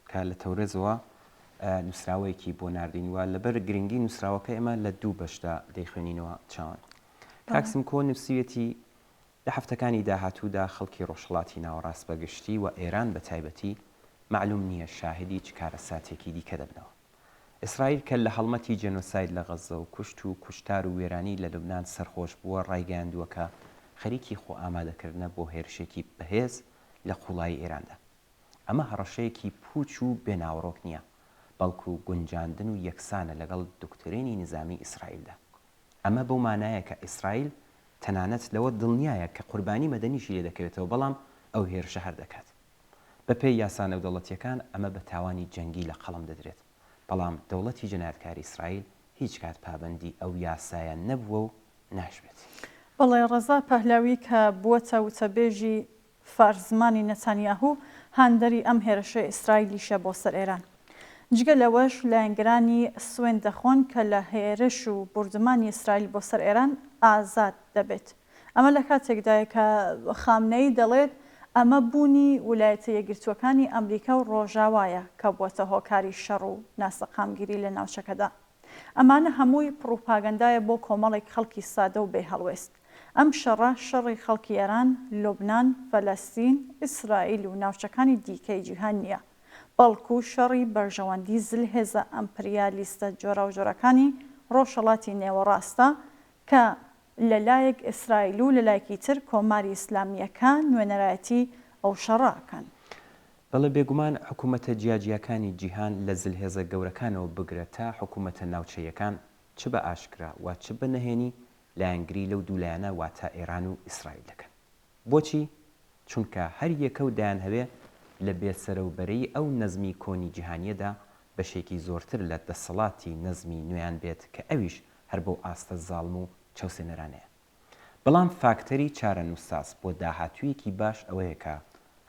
کە لە تەورێزەوە نووسراوەیەکی بۆ ناردینوە لەبەر گرنگی نووسراوەکە ئێمە لە دوو بەشدا دەیخوێنینەوە چاوان. کاکسمکۆ نووسیوێتی لە هەفتەکانی داهاتوودا خەڵکی ڕۆژهەڵاتی ناوەڕاست بەگشتی و ئێران بە تایبەتی معلوم نییە شاهدی چ کارە ساتێکی دیکە دەبنەوە. ئیسرائیل کە لە هەڵمەتی جێنۆساید لە غەزە و کوشت و کوشتار و وێرانی لە لوبنان سەرخۆش بووە ڕایگەیاندووە کە خەریکی خۆ ئامادەکردنە بۆ هێرشێکی بەهێز لە قوڵای ئێراندا. ئەمە هەڕەشەیەکی پوچ و بێناوڕۆک نییە، بەڵکو گونجاندن و یەکسانە لەگەڵ دکتۆرینی نظامی ئیسرائیلدا. ئەمە بەو مانایە کە ئیسرائیل تەنانەت لەوە دڵنیایە کە قوربانی مەدەنیشی لێ دەکەوێتەوە بەڵام ئەو هێرشە هەر دەکات. بەپێی یاسا نێودەوڵەتیەکان ئەمە بە تاوانی جەنگی لە قەڵم دەدرێت، بەڵام دەوڵەتی جنایەتکاری ئیسرائیل هیچ کات پابەندی ئەو یاسایە نەبووە و ناشبێت. بەڵێ ڕەزا پەهلاوی کە بووەتە وتەبێژی فارزمانی نەتانیاهوو هاندەری ئەم هێرشە ئیسرائیلیشە بۆ سەر ئێران. جگە لەوەش لایەنگرانی سوێن دەخۆن کە لە هێرش و بوردمانی ئیسرائیل بۆ سەر ئێران ئازاد دەبێت. ئەمە لە کاتێکدایە کە خامنەی دەڵێت ئەمە بوونی ویلایەتە یەکگرتووەکانی ئەمریکا و ڕۆژاوایە کە بووەتە هۆکاری شەڕ و ناسەقامگیری لە ناوچەکەدا. ئەمانە هەمووی پڕوپاگەندایە بۆ کۆمەڵێک خەڵکی سادە و بێهەڵوێست. ئەم شەڕە شەڕی خەڵکی ئێران، لوبنان، فەلەستین، ئیسرائیل و ناوچەکانی دیکەی جیهان نییە، بەڵکو شەڕی بەرژەوەندی زلهێزە ئەمپریالیستە جۆرە و جۆرەکانی ڕۆژهەڵاتی نێوەڕاستە کە لەلایەک ئیسرائیل و لەلایەکی تر کۆماری ئیسلامیەکان نوێنەرایەتی ئەو شەڕاکەن. بەڵێ بێگومان حکوومەتە جیاجیەکانی جیهان لە زلهێزە گەورەکانەوە بگرێت تا حکوومەتە ناوچەیەکان چ بە ئاشکرا و چ بە نەهێنی لایەنگری لەو دوولایەنە واتە ئێران و ئیسرائیل دەکەن. بۆچی؟ چونکە هەر یەکە و دایان هەوێ لە بێسەرەوبەرەی ئەو نەزمی کۆنی جیهانیەدا بەشێکی زۆرتر لە دەسەڵاتی نەزمی نوێیان بێت کە ئەویش هەر بەو ئاستە زاڵم و چەوسێنەرانەیە. بەڵام فاکتەری چارەنووساس بۆ داهاتوویەکی باش ئەوەیە کە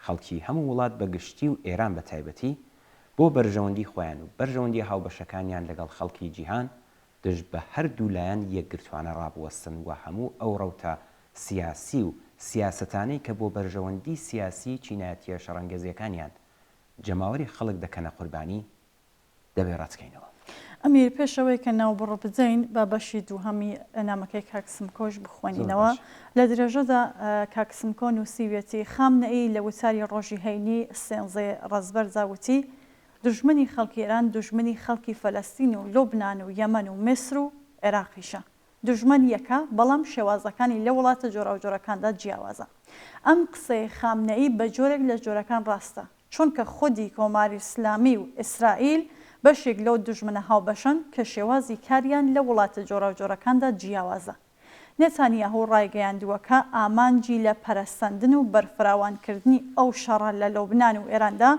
خەڵکی هەموو وڵات بەگشتی و ئێران بە تایبەتی بۆ بەرژەوەندی خۆیان و بەرژەوەندی هاوبەشەکانیان لەگەڵ خەڵکی جیهان دژ بە هەردوو لایەن یەکگرتوانە ڕابوەستن و هەموو ئەو ڕەوتە سیاسی و سیاسەتانەی کە بۆ بەرژەوەندی سیاسی چینایەتیە شەڕەنگەزیەکانیان جەماوەری خەڵک دەکەنە قوربانی دەبێ ڕاتکەینەوە. ئەمیر پێشەوەی کە ناوبڕ بجەین با بەشی دووهەمی نامەکەی کاکسمکۆش بخوێنینەوە لە درێژەدا کاکسمکۆ نووسیوێتی خامنەئی لە وتاری ڕۆژی هەینی سێنزێ ڕەزبەر زاوتی دژمنی خەڵکی ئێران دژمنی خەڵکی فەلەستین و لۆبنان و یەمەن و میسر و عێراقیشە. دژمن یەکە بەڵام شێوازەکانی لە وڵاتە جۆرا و جۆرەکاندا جیاوازە. ئەم قسەی خامنەئی بە جۆرێک لە جۆرەکان ڕاستە چونکە خودی کۆماری ئیسلامی و ئیسرائیل بەشێک لەو دژمنە هاوبەشن کە شێوازی کاریان لە وڵاتە جۆرا و جۆرەکاندا جیاوازە. نێتانیاهو ڕایگەیاندووەکە ئامانجی لە پەرەسەندن و بەرفراوانکردنی ئەو شەڕە لە لۆبنان و ئێراندا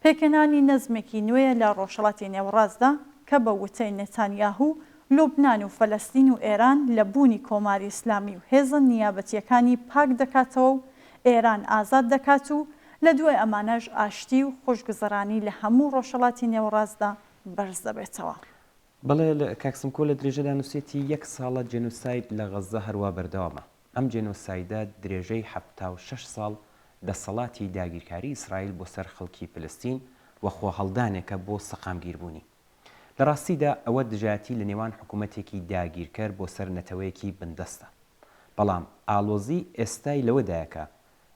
پێکەنانی نەزمێکی نوێیە لە ڕۆژهەڵاتی نێوەڕاستدا کە بە وتەی نێتانیاهو لۆبنان و فەلەستین و ئێران لە بوونی کۆماری ئیسلامی و هێزن نیابەتیەکانی پاک دەکاتەوە و ئێران ئازاد دەکات و لە دوای ئەمانەش ئاشتی و خۆشگوزەرانی لە هەموو ڕۆژهەڵاتی نێوەڕاستدا بەرز دەبێتەوە. بەڵێ کاکسمکۆ لە درێژەدا نووسێتی 1 ساڵە جێنوساید لە غەزە هەروە بەردەوامە. ئەم جێنۆسایدە درێژەی 76 ساڵ دەسەڵاتی داگیرکاری ئیسرائیل بۆ سەر خەڵکی فلستین و خۆ هەڵدانێکە بۆ سەقامگیربوونی. لە ڕاستیدا ئەوە دژاتی لە نێوان حکوومەتێکی داگیرکەر بۆ سەر نەتەوەیەکی بندەستە. بەڵام ئالۆزی ئێستای لەوەدایەکە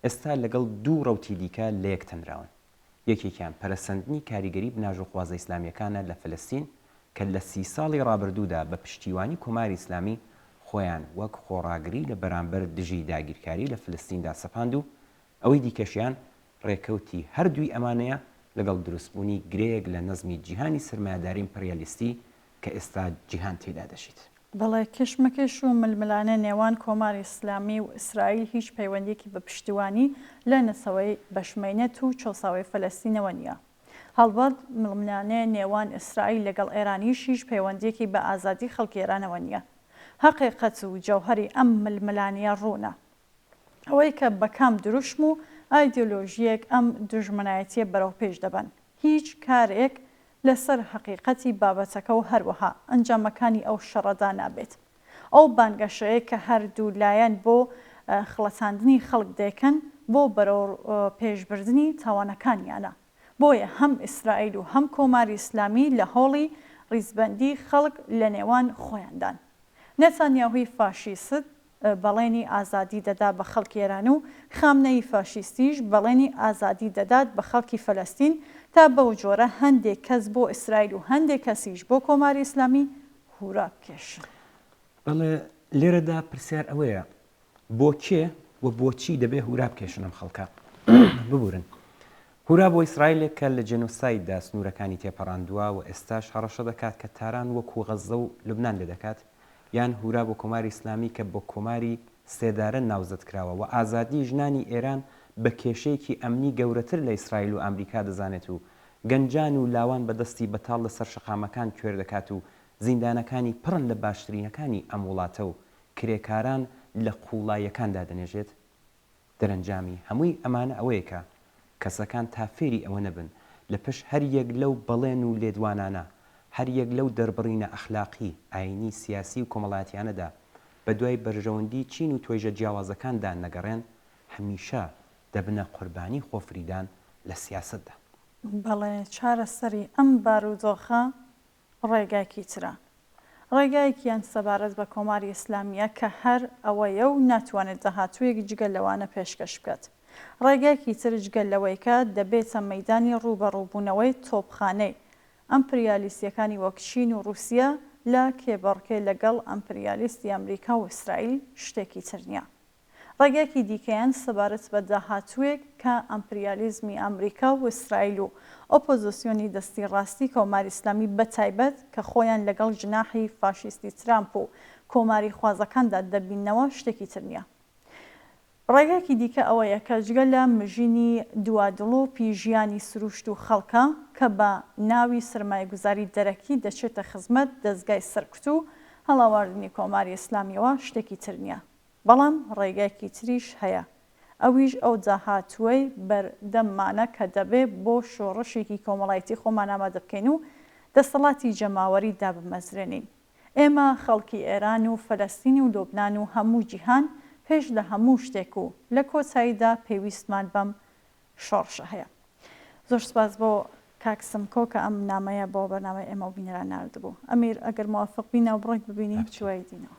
ئێستا لەگەڵ دوو ڕەوتی دیکە لە یەک تەنراون. یەکێکیان پەرەسەندنی کاریگەری بناژوخوازە ئیسلامیەکانە لە فلستین کە لە 30 ساڵی ڕابردوودا بە پشتیوانی کۆماری ئیسلامی خۆیان وەک خۆڕاگری لە بەرامبەر دژی داگیرکاری لە فلستیندا سەپاند و ئەوەی دیکەشیان ڕێکەوتی هەردووی ئەمانەیە لەگەڵ دروستبوونی گرەیەک لە نەزمی جیهانی سرمایه‌داری ئیمپریالیستی کە ئێستا جیهان تێدا دەشیت. بەڵێ کشمەکەش و ململانە نێوان کۆماری ئیسلامی و ئیسرائیل هیچ پەیوەندێکی بە پشتیوانی لە نەسەوەی بەشمێنێت و چۆساوی فەلەستینەوە نییە. هەڵبەت ململانەیە نێوان ئیسرائیل لەگەڵ ئێرانیش هیچ پەیوەندێکی بە ئازادی خەڵکی ئێرانەوە نییە. حەقیقەت و جەوهەری ئەم ململانیە ڕوونە. ئەوەی کە بەکام دروشم و ئایدۆلۆژیەک ئەم دژمنایەتیە بەرەو پێش دەبن. هیچ کارێک لەسەر حەقیقەتی بابەتەکە و هەروەها ئەنجامەکانی ئەو شەڕەدا نابێت. ئەو بانگەشەیە کە هەردوو لایەن بۆ خڵەتاندنی خەڵک دەکەن بۆ بەرەو پێشبردننی تاوانەکانیانە. بۆیە هەم ئیسرائیل و هەم کۆماری ئیسلامی لە هۆڵی ڕیزبەندی خەڵک لە نێوان خۆیاندان. نێتانیاهوی فاشیست بەڵێنی ئازادی دەدا بە خەڵکی ئێران و خامنەی فاشیستیش بەڵێنی ئازادی دەدات بە خەڵکی فەلەستین تا بەو جۆرە هەندێک کەس بۆ ئیسرائیل و هەندێک کەسیش بۆ کۆماری ئیسلامی هورا بکێشن. بەڵێ لێرەدا پرسیار ئەوەیە بۆ کێ و بۆچی دەبێ هورا بکێشن ئەم خەڵکە ببورن. هورا بۆ ئیسرائیلێک کە لە جێنۆسایددا سنوورەکانی تێپەڕاندووە و ئێستاش هەڕەشە دەکات کە تاران وەکو غەزە و لوبنان لێ دەکات، یان هورا بۆ کۆماری ئیسلامی کە بۆ کۆماری سێدارە ناوزەت کراوە و ئازادی ژنانی ئێران بە کێشەیەکی ئەمنی گەورەتر لە ئیسرائیل و ئەمریکا دەزانێت و گەنجان و لاوان بەدەستی بەتاڵ لەسەر شەقامەکان کوێر دەکات و زیندانەکانی پڕن لە باشترینەکانی ئەم وڵاتە و کرێکاران لە قوڵایەکاندا دەنێژێت. دەرەنجامی هەمووی ئەمانە ئەوەیە کە کەسەکان تا فێری ئەوە نەبن لە پشت هەر یەک لەو بەڵێن و لێدوانانە، هەر یەک لەو دەربڕینە ئەخلاقی ئاینی سیاسی و کۆمەڵایەتیانەدا بە دوای بەرژەوەندی چین و تۆیژە جیاوازەکاندا نەگەڕێن هەمیشە دەبنە قوربانی خۆفریدان لە سیاستدا. بەڵێ چارەسەری ئەم بارودۆخە ڕێگایکی ترە. ڕێگایەکیان سەبارەت بە کۆماری ئیسلامیە کە هەر ئەوەیە و ناتوانێت داهاتوویەک جگە لەوانە پێشکەش بکات. ڕێگایەکی تر جگە لەوەیکە دەبێتە مەیدانی ڕوبەڕووبوونەوەی تۆپخانەی ئەمپریالیستیەکانی وەک چین و رووسیا لە کێبڕکێ لەگەڵ ئەمپریالیستی ئەمریکا و ئیسرائیل شتێکی تر نییە. ڕێگایەکی دیکەیان سەبارەت بە داهاتووێک کە ئەمپریالیزمی ئەمریکا و ئیسرائیل و ئۆپۆزیسیۆنی دەستی ڕاستی کۆماری ئیسلامی بەتایبەت کە خۆیان لەگەڵ جناحی فاشیستی ترامپ و کۆماری خوازەکاندا دەبینەوە شتێکی تر نییە. ڕێگاکی دیکە ئەوەیە کە جگە لە مژینی دوادڵۆپی ژیانی سروشت و خەڵکە کە بە ناوی سرمایه‌گوزاری دەرەکی دەچێتە خزمەت دەستگای سەرکوت و هەڵاواردنی کۆماری ئیسلامیەوە شتێکی تر نییە. بەڵام ڕێگایکی تریش هەیە. ئەویش ئەو جاهاتووەی بەردەممانە کە دەبێ بۆ شۆڕشێکی کۆمەڵایەتی خۆمان ئامادە بکەین و دەسەڵاتی جەماوەری دابمەزرێنین. ئێمە خەڵکی ئێران و فەلەستین و لۆبنان و هەموو جیهان پێش لە هەموو شتێک و لە کۆچاییدا پێویستمان بەم شۆڕشە هەیە. زۆر سپاس بۆ کاکسمکۆ کە ئەم نامەیە بۆ بەرنامەی ئێمە و بینەران ناردبوو. ئەمیر ئەگەر موافق بینە و بڕێک ببینی چوای دینەوە.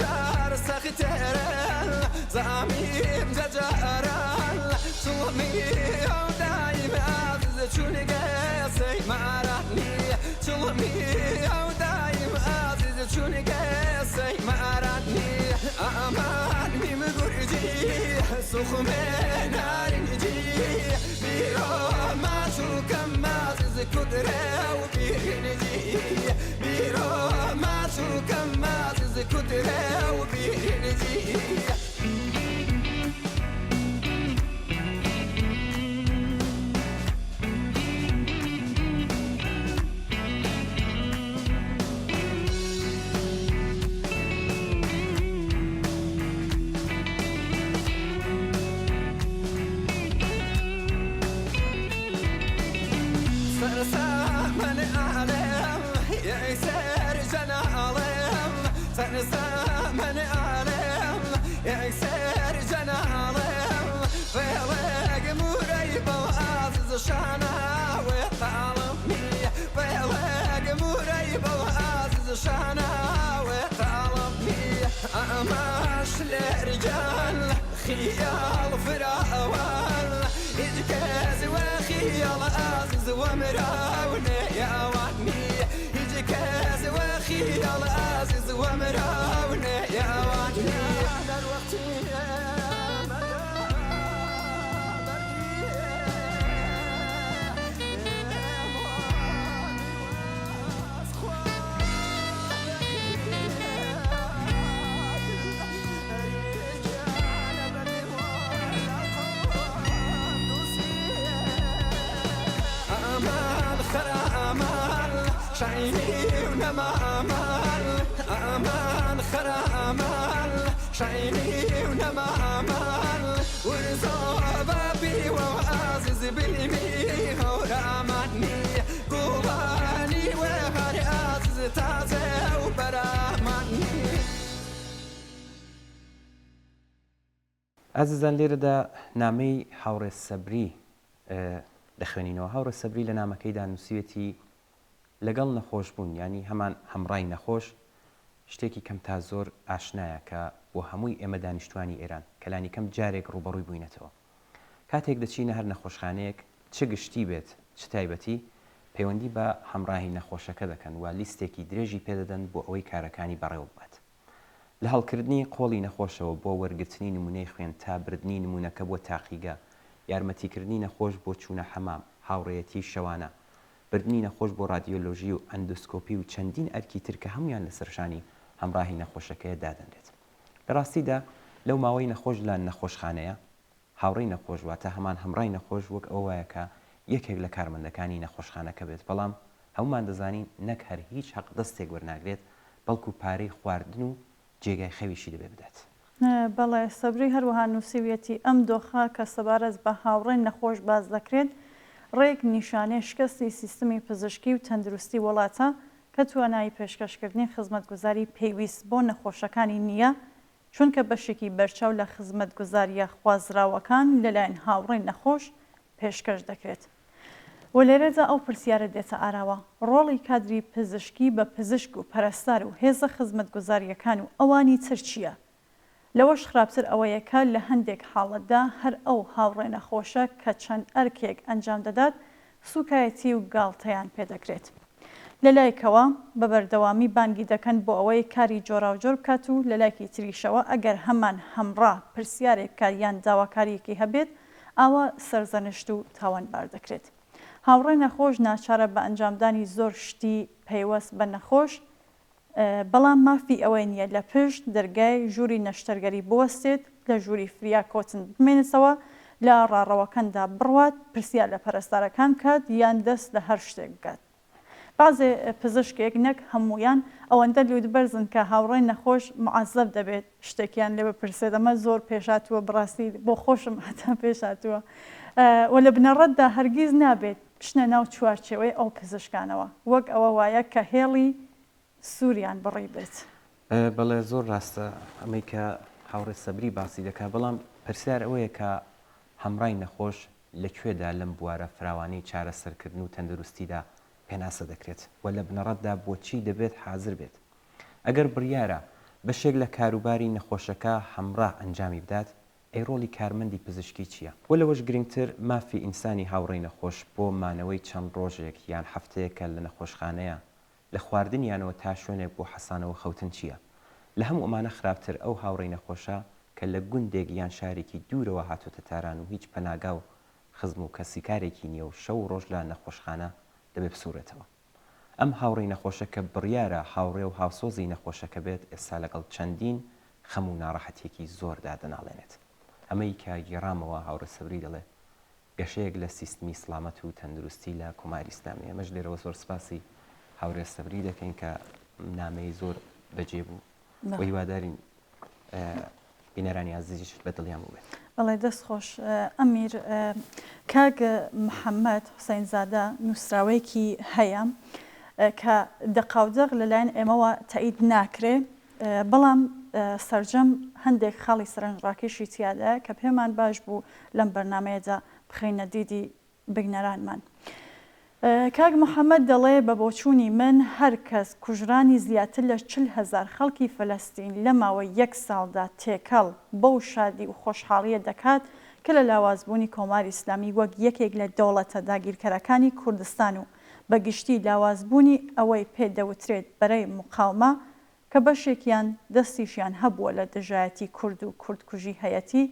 جار سخترال زعيم جارال صومي او دايم عزيز شوني قاسي معراني صومي او دايم عزيز شوني قاسي معراني امان بمغرجي سخمي نار نجي بيرو ما شو كم عزيز كدره وبيرنجي بيرو ما شو كم عزيز كدره وبيرنجي من عالم يكسر جنالم فيلق مريب وعزز شانا وطالبني فيلق مريب وعزز شانا وطالبني أماش لرجال خيال فراوال يجكاز وخيال عزز ومراوني يا واني يجكاز وخيال عزيز ومراوني يا واني هذا الوقت أمال خرا أمال شعيني ونما أمال أمان خرا أمال شعيني ونما أمال ورزوبة بي وعزز باليمين وراماني قواني وغاري عزز تازي وبراماني ئازیزان لێرەدا نامەی هاوڕێ سەبری دەخوێنینەوە. هاوڕێ سەبری لە نامەکەیدا نووسیوێتی لەگەڵ نەخۆشبوون ینی هەمان هەمڕای نەخۆش شتێکی کەم تا زۆر ئاشنایە کە بۆ هەمووی ئێمە دانیشتوانی ئێران کەلانی کەم جارێک ڕوبەڕووی بووینەتەوە. کاتێک دەچینە هەر نەخۆشخانەیەک چ گشتی بێت چ تایبەتی پەیوەندی بە هەمڕاهی نەخۆشەکە دەکەن و لیستێکی درێژی پێدەدەن بۆ ئەوەی کارەکانی بەڕێوە بات. لە هەڵکردنی قۆڵی نەخۆشەوە بۆ وەرگرتنی نمونەی خوێن تا بردننی نمونونەکە بۆ تاقیگە، یارمەتیکردنی نەخۆش بۆ چوونە حەمام، هاوڕێتی شەوانە، بردننی نەخۆش بۆ رادیۆلۆژی و ئەندۆسکۆپی و چەندین ئەرکی ترکە هەمویان لە سەرشانی هەمڕاهی نەخۆشەکەیە دادەنرێت. لە ڕاستیدا لەو ماوەی نەخۆش لە نەخۆشخانەیە هاوڕێی نەخۆش واتە هەمان هەمڕای نەخۆش وەک ئەو وایە کە یەکێک لە کارمەندەکانی نەخۆشخانەکە بێت، بەڵام هەمومان دەزانین نەک هەر هیچ حەق دەستێک وەرناگرێت بەڵکو پارەی خواردن و جێگای خەویشی دەبێ بدات. بەڵێ سەبری هەروەها نووسیویەتی ئەم دۆخە کە سەبارەت بە هاوڕێی نەخۆش باز دەکرێت ڕێک نیشانەی شکستی سیستمی پزیشکی و تەندروستی وڵاتە کە توانایی پێشکەشکردنی خزمەتگوزاری پێویست بۆ نەخۆشەکانی نییە، چونکە بەشێکی بەرچاو لە خزمەتگوزاریە خوازراوەکان لەلایەن هاوڕێی نەخۆش پێشکەش دەکرێت. و لێرەدا ئەو پرسیارە دێتە ئاراوە، ڕۆڵی کادری پزیشکی بە پزیشک و پەرستار و هێزە خزمەتگوزاریەکان و ئەوانی تر چییە؟ لەوەش خراپتر ئەوەیە کە لە هەندێک حاڵەتدا هەر ئەو هاوڕێ نەخۆشە کە چەند ئەرکێک ئەنجام دەدات سوکایەتی و گاڵتەیان پێدەکرێت. لەلایەکەوە بە بەردەوامی بانگی دەکەن بۆ ئەوەی کاری جۆراوجۆر بکات و لەلایەکی تریشەوە ئەگەر هەمان هەمڕا پرسیارێک کار یان داواکاریەکی هەبێت ئاوا سەرزەنشت و تاوانبار دەکرێت. هاوڕێ نەخۆش ناچارە بە ئەنجامدانی زۆر شتی پەیوەست بە نەخۆش، بەڵام مافی ئەوەی نییە لە پشت دەرگای ژووری نەشتەرگەری بوەستێت، لە ژووری فریا کۆچن بمێنێتەوە، لە ڕاڕەوەکەندا بڕوات، پرسیار لە پەرستارەکان کات یان دەست لە هەر شتێک بکات. بازێ پزیشکێک نەک هەمویان ئەوەندە لودبەرزن کە هاوڕێ نەخۆش معەزەب دەبێت شتێکیان لێ بپرسێت. ئەمە زۆر پێشاتووە، بڕاستی بۆ خۆشم هەتا پێشاتووە و لە بنەڕەتدا هەرگیز نابێت بشنە ناو چوارچێوەی ئەو پزیشکانەوە، وەک ئەوە وایە کە هێڵی سووریان بڕی بێت. بەڵێ زۆر ڕاستە ئەمەی کە هاوڕێ سەبری باسی دەکات، بەڵام پرسیار ئەوەیە کە هەمڕای نەخۆش لەکوێدا لەم بوارە فراوانەی چارەسەرکردن و تەندروستیدا پێناسە دەکرێت و لە بنەڕەتدا بۆچی دەبێت حازر بێت. ئەگەر بڕیارە بەشێک لە کاروباری نەخۆشەکە هەمڕا ئەنجامی بدات، ئەیڕۆڵی کارمەندی پزیشکی چییە؟ و لەوەش گرنگتر مافی ئینسانی هاوڕێی نەخۆش بۆ مانەوەی چەند ڕۆژێک یان هەفتەیەکە لە نەخۆشخانەیە لە خواردنیانەوە تا شوێنێک بۆ حەسانەوە خەوتن چییە؟ لە هەموو ئەمانە خراپتر ئەو هاوڕێی نەخۆشە کە لە گوندێک یان شارێکی دوورەوە هاتوۆتە تاران و هیچ پەناگا و خزم و کەسیکارێکی نییە و شەو ڕۆژ لە نەخۆشخانە دەبێ بسوورێتەوە. ئەم هاوڕێی نەخۆشە کە بڕیارە هاوڕێ و هاوسۆزی نەخۆشەکە بێت، ئێستا لەگەڵ چەندین خەم و ناڕەحەتێکی زۆردا دەناڵێنێت. ئەمەی کە گێڕامەوە هاوڕێ سەبری دەڵێ گەشەیەک لە سیستمی سڵامەت و تەندروستی لە کۆماری ئیسلامی. ئەمەش لێرەوە زۆر سپاسی هاوڕێ سەبری دەکەین کە نامەی زۆر بەجێ بوو و هیوادارین بینەرانی عەزیزیش بە دڵیان بووێت. بەڵێ دەست خۆش ئەمیر، کاک محەممەد حوسەینزادە نووسراوەیەکی هەیە کە دەقاودەق لەلایەن ئێمەوە تایید ناکرێ، بەڵام سەرجەم هەندێک خاڵی سەرنجڕاکێشی تیادا کە پێمان باش بوو لەم بەرنمەیەدا بخەینە دیدی بگنەرانمان. کاک محەممەد دەڵێ بە بۆچوونی من هەر کەس کوژرانی زیاتر لە 40,000 خەڵکی فەلەستین لە ماوەی 1 ساڵدا تێکەڵ بەو شادی و خۆشحاڵیە دەکات کە لە لاوازبوونی کۆماری ئیسلامی وەک یەکێک لە دەوڵەتە داگیرکەرەکانی کوردستان و بەگشتی لاوازبوونی ئەوەی پێدەوترێت بەرەی مقاومە کە بەشێکیان دەستیشیان هەبووە لە دژایەتی کورد و کوردکوژی هەیەتی،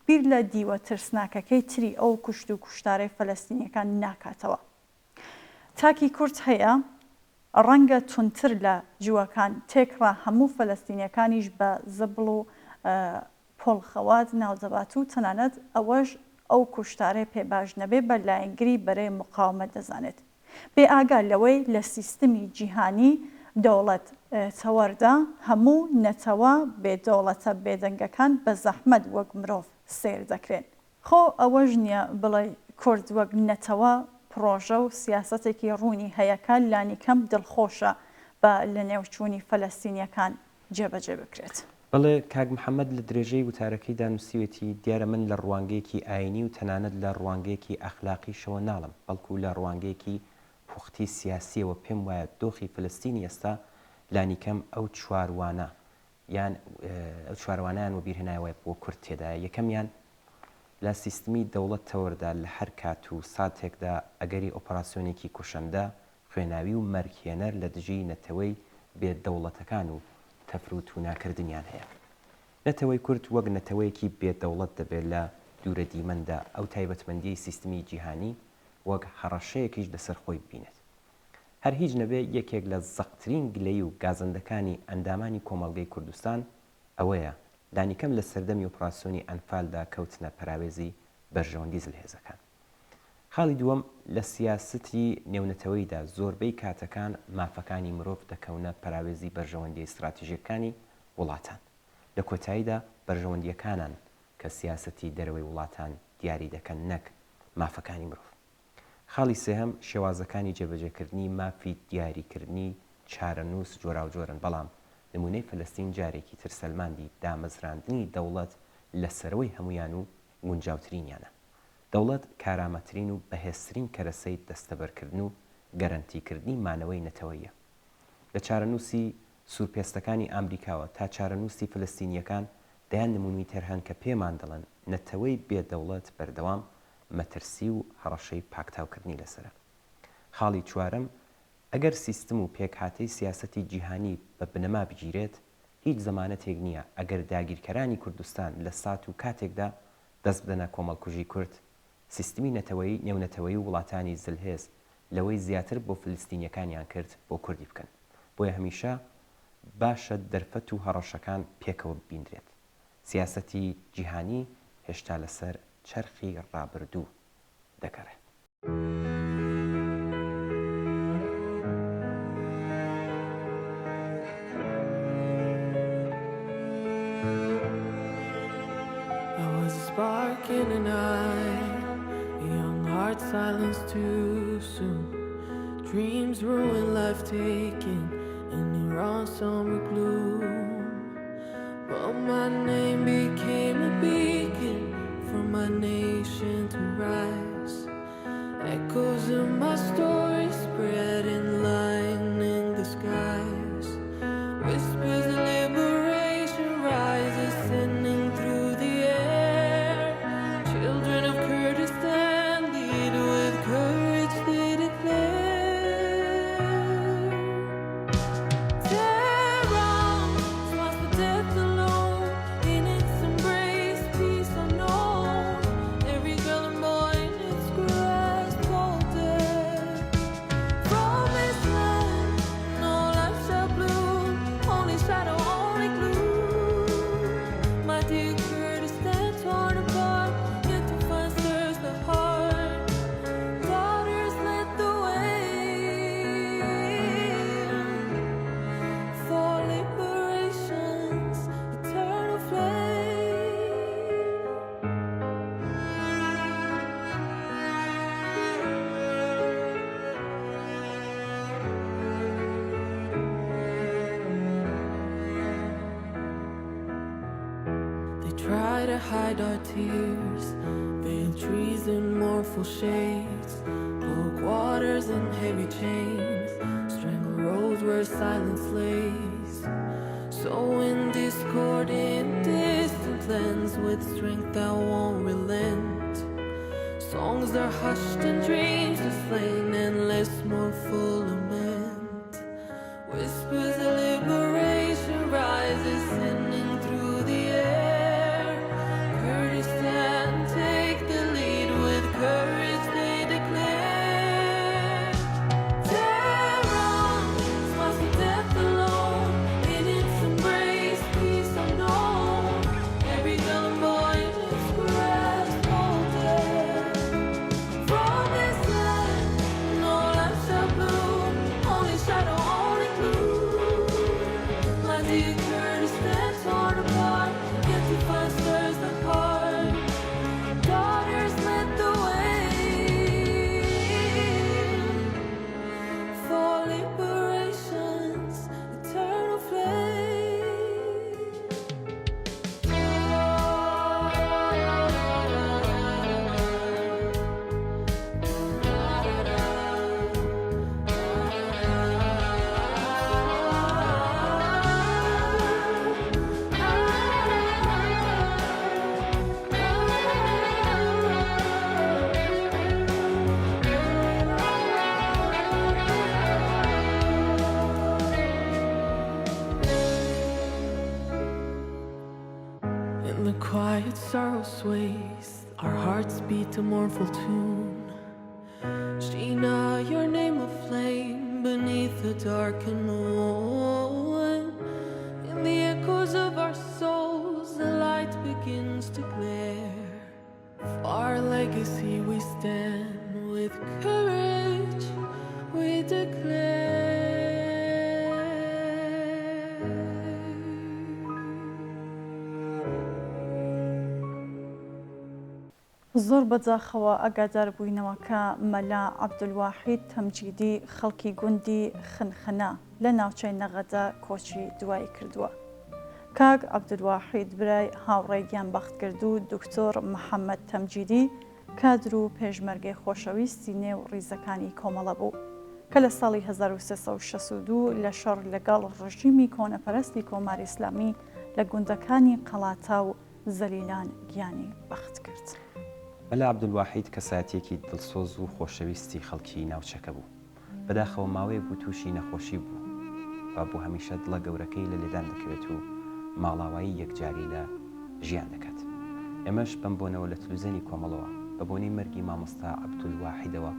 بیر لە دیوە ترسناکەکەی تری ئەو کوشت و کوشتارەی فەلەستینیەکان ناکاتەوە. تاکی کورد هەیە ڕەنگە تونتر لە جووەکان تێکڕا هەموو فەلەستینیەکانیش بە زەبڵ و پۆڵخەوات ناودەبات و تەنانەت ئەوەش ئەو کوشتارەی پێباش نەبێ بە لایەنگری بەرەی مقاومەت دەزانێت. بێ ئاگا لەوەی لە سیستمی جیهانی دەوڵەت تەوەردا هەموو نەتەوە بێدەوڵەتە بێدەنگەکان بە زەحمەت وەک مرۆڤ سیر دەکرێن. خۆ ئەوەش نییە بڵێ کورد وەک نەتەوە پرۆژە و سیاسەتێکی ڕوونی هەیەکە لانی کەم دڵخۆشە بە لە نێوچوونی فەلەستینیەکان جێبەجێ بکرێت. بەڵێ کاک محەممەد لە درێژەی وتارەکەیدا نووسیوێتی دیارە من لە ڕوانگەیەکی ئاینی و تەنانەت لە ڕوانگەیەکی ئەخلاقیشەوە ناڵم، بەڵکو لە ڕوانگەیەکی پوختی سیاسیەوە پێم وایە دۆخی فلستینی ئێستا لانی کەم ئەو چواروانە یان ئەو چواروانیان و بیرهێنایەوە بۆ کورد تێدایە. یەکەمیان لە سیستمی دەوڵەت تەوەردا لە هەر کات و ساتێکدا ئەگەری ئۆپەراسیۆنێکی کوشەندە خوێناوی و مەرکێنەر لە دژی نەتەوەی بێدەوڵەتەکان و تەفروت و ناکردنیان هەیە. نەتەوەی کورد وەک نەتەوەیەکی بێدەوڵەت دەبێت لە دوورە دیمەندا ئەو تایبەتمەندی سیستمی جیهانی وەک هەڕەشەیەکیش لەسەر خۆی بینێت. هەر هیچ نەبێ یەکێک لە زەقترین گلەی و گازندەکانی ئەندامانی کۆمەڵگەی کوردستان ئەوەیە دانیکەم لە سەردەمی ئۆپراسیۆنی ئەنفالدا کەوتنە پەراوێزی بەرژەوەندی زلهێزەکان. خاڵی دووەم لە سیاسەتی نێونەتەوەیدا زۆربەی کاتەکان مافەکانی مرۆڤ دەکەونە پەراوێزی بەرژەوەندی استراتیژیەکانی وڵاتان. لە کۆتاییدا بەرژەوەندیەکانان کە سیاسەتی دەرەوەی وڵاتان دیاری دەکەن نەک مافەکانی مرۆڤ. خاڵی سێهەم شێوازەکانی جێبەجێکردنی مافی دیاریکردنی چارەنووس جۆراوجۆرن، بەڵام نمونەی فلەستین جارێکی تر سەلماندی دامەزراندنی دەوڵەت لەسەرەوەی هەمویان و گونجاوترینیانە. دەوڵەت کارامەترین و بەهێزترین کەرەسەی دەستەبەرکردن و گەرەنتیکردنی مانەوەی نەتەوەیە. لە چارەنووسی سوورپێستەکانی ئامریکاوە تا چارەنووسی فلەستینیەکان دەیان نمونوی تر هەن کە پێمان دەڵێن نەتەوەی بێدەوڵەت بەردەوام مەترسی و هەڕەشەی پاکتاوکردنی لەسرە. خاڵی چوارم، ئەگەر سیستم و پێکهاتەی سیاسەتی جیهانی بە بنەما بگیرێت هیچ زەمانەتێک نییە ئەگەر داگیرکەرانی کوردستان لە سات و کاتێکدا دەست بدەنە کۆمەڵکوژی کورد سیستمی نەتەوەی نێونەتەوەی و وڵاتانی زلهێز لەوەی زیاتر بۆ فلستینیەکانیان کرد بۆ کوردی بکەن. بۆیە هەمیشە باشە دەرفەت و هەڕەشەکان پێکەوە ببیندرێت. سیاسەتی جیهانی هێشتا لەسەر چەرخی ڕابردوو دەگەڕێت. Spark in the night, a young heart silenced too soon. Dreams ruined, life taken, and in wrong summer gloom. But my name became a beacon for my nation to rise. Echoes of my story spread in lightning the skies. Whispers of liberation rise, ascending through the air. Children of Kurdistan lead with courage they declare. Tehran smiles for death alone, in its embrace peace unknown. Every girl and boy in its grasp folded. From this land, no life shall bloom, only shadow, only gloom. My dear Kurdistan torn apart, yet to find stirs the heart. Daughters led the way for liberation's eternal flame. They try to hide our tears, veil trees in mournful shades, broke waters and heavy chains, strangle roads where silence lays. Sowing discord in distant lands with strength that won't relent. Songs are hushed and dreams are slain, endless mournful lament. Whispers of liberation rises, sending through the air. Kurdistan take the lead with courage they declare. Tehran smiles for death alone, in its embrace peace unknown. Every girl and boy in its grasp folded. From this land, no life shall bloom, only shadow, only gloom. My dear Kurdistan torn apart, yet to find stirs the heart. Daughters led the way for liberation's eternal flame. In the quiet sorrow sways, our hearts beat a mournful tune. Sheena, your name a flame beneath the darkened moon. In the echoes of our souls, the light begins to glare. For our legacy we stand, with courage we declare. زۆر بەجاخەوە ئەگادار بووینەوە کە مەلا عەبدولواحید تەمجیدی خەڵکی گوندی خنخنە لە ناوچەی نەغەدە کۆچی دوایی کردووە. کاک عەبدولواحید برای هاوڕێی گیانبەختکرد و دکتۆر محەممەد تەمجیدی کادر و پێشمەرگەی خۆشەویستی نێو ڕیزەکانی کۆمەڵە بوو کە لە ساڵی 1362 لە شەڕ لەگەڵ ڕژیمی کۆنەپەرستی کۆماری ئیسلامی لە گوندەکانی قەڵاتە و زەلیلان گیانی بەخت کرد. بەلا عەبدولواحید کەسایەتیەکی دڵسۆز و خۆشەویستی خەڵکی ناوچەکە بوو. بەداخەوە ماوەیە بوو تووشی نەخۆشی بوو و بۆ هەمیشە دڵە گەورەکەی لە لێدان دەکەوێت و ماڵاوایی یەکجاری لە ژیان دەکات. ئێمەش بەم بۆنەوە لە تلوزێنی کۆمەڵەوە بە بۆنەی مەرگی مامۆستا عەبدولواحیدەوە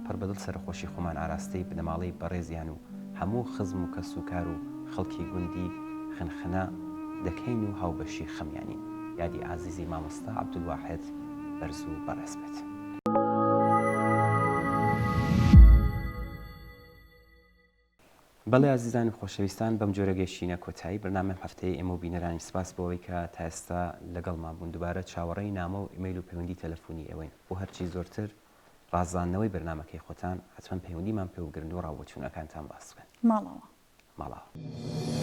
پڕ بەدڵ سەرخۆشی خۆمان ئاراستەی بنەماڵەی بەڕێزیان و هەموو خزم و کەس و کار و خەڵکی گوندی خنخنە دەکەین و هاوبەشی خەمیانی یادی عازیزی مامۆستا عەبدولواحید بەرز و بەڕێز بێت. بەڵێ عزیزان و خۆشەویستان بەم جۆرە گەیشتینە کۆتایی بەرنامەم هەفتەیە ئێمە و بینەرانی سپاس بۆەوەی کە تا ئێستا لەگەڵمان بوون. دووبارە چاوەڕێی نامە و ئیمەیل و پەیوەندی تەلەفۆنی ئەوەین بۆ هەرچی زۆرتر ڕازاندنەوەی بەرنامەکەی خۆتان حتمەن پەیوەندیمان پێ وگرن و ڕاوەچوونەکانتان باس بکەن. ماڵەوە.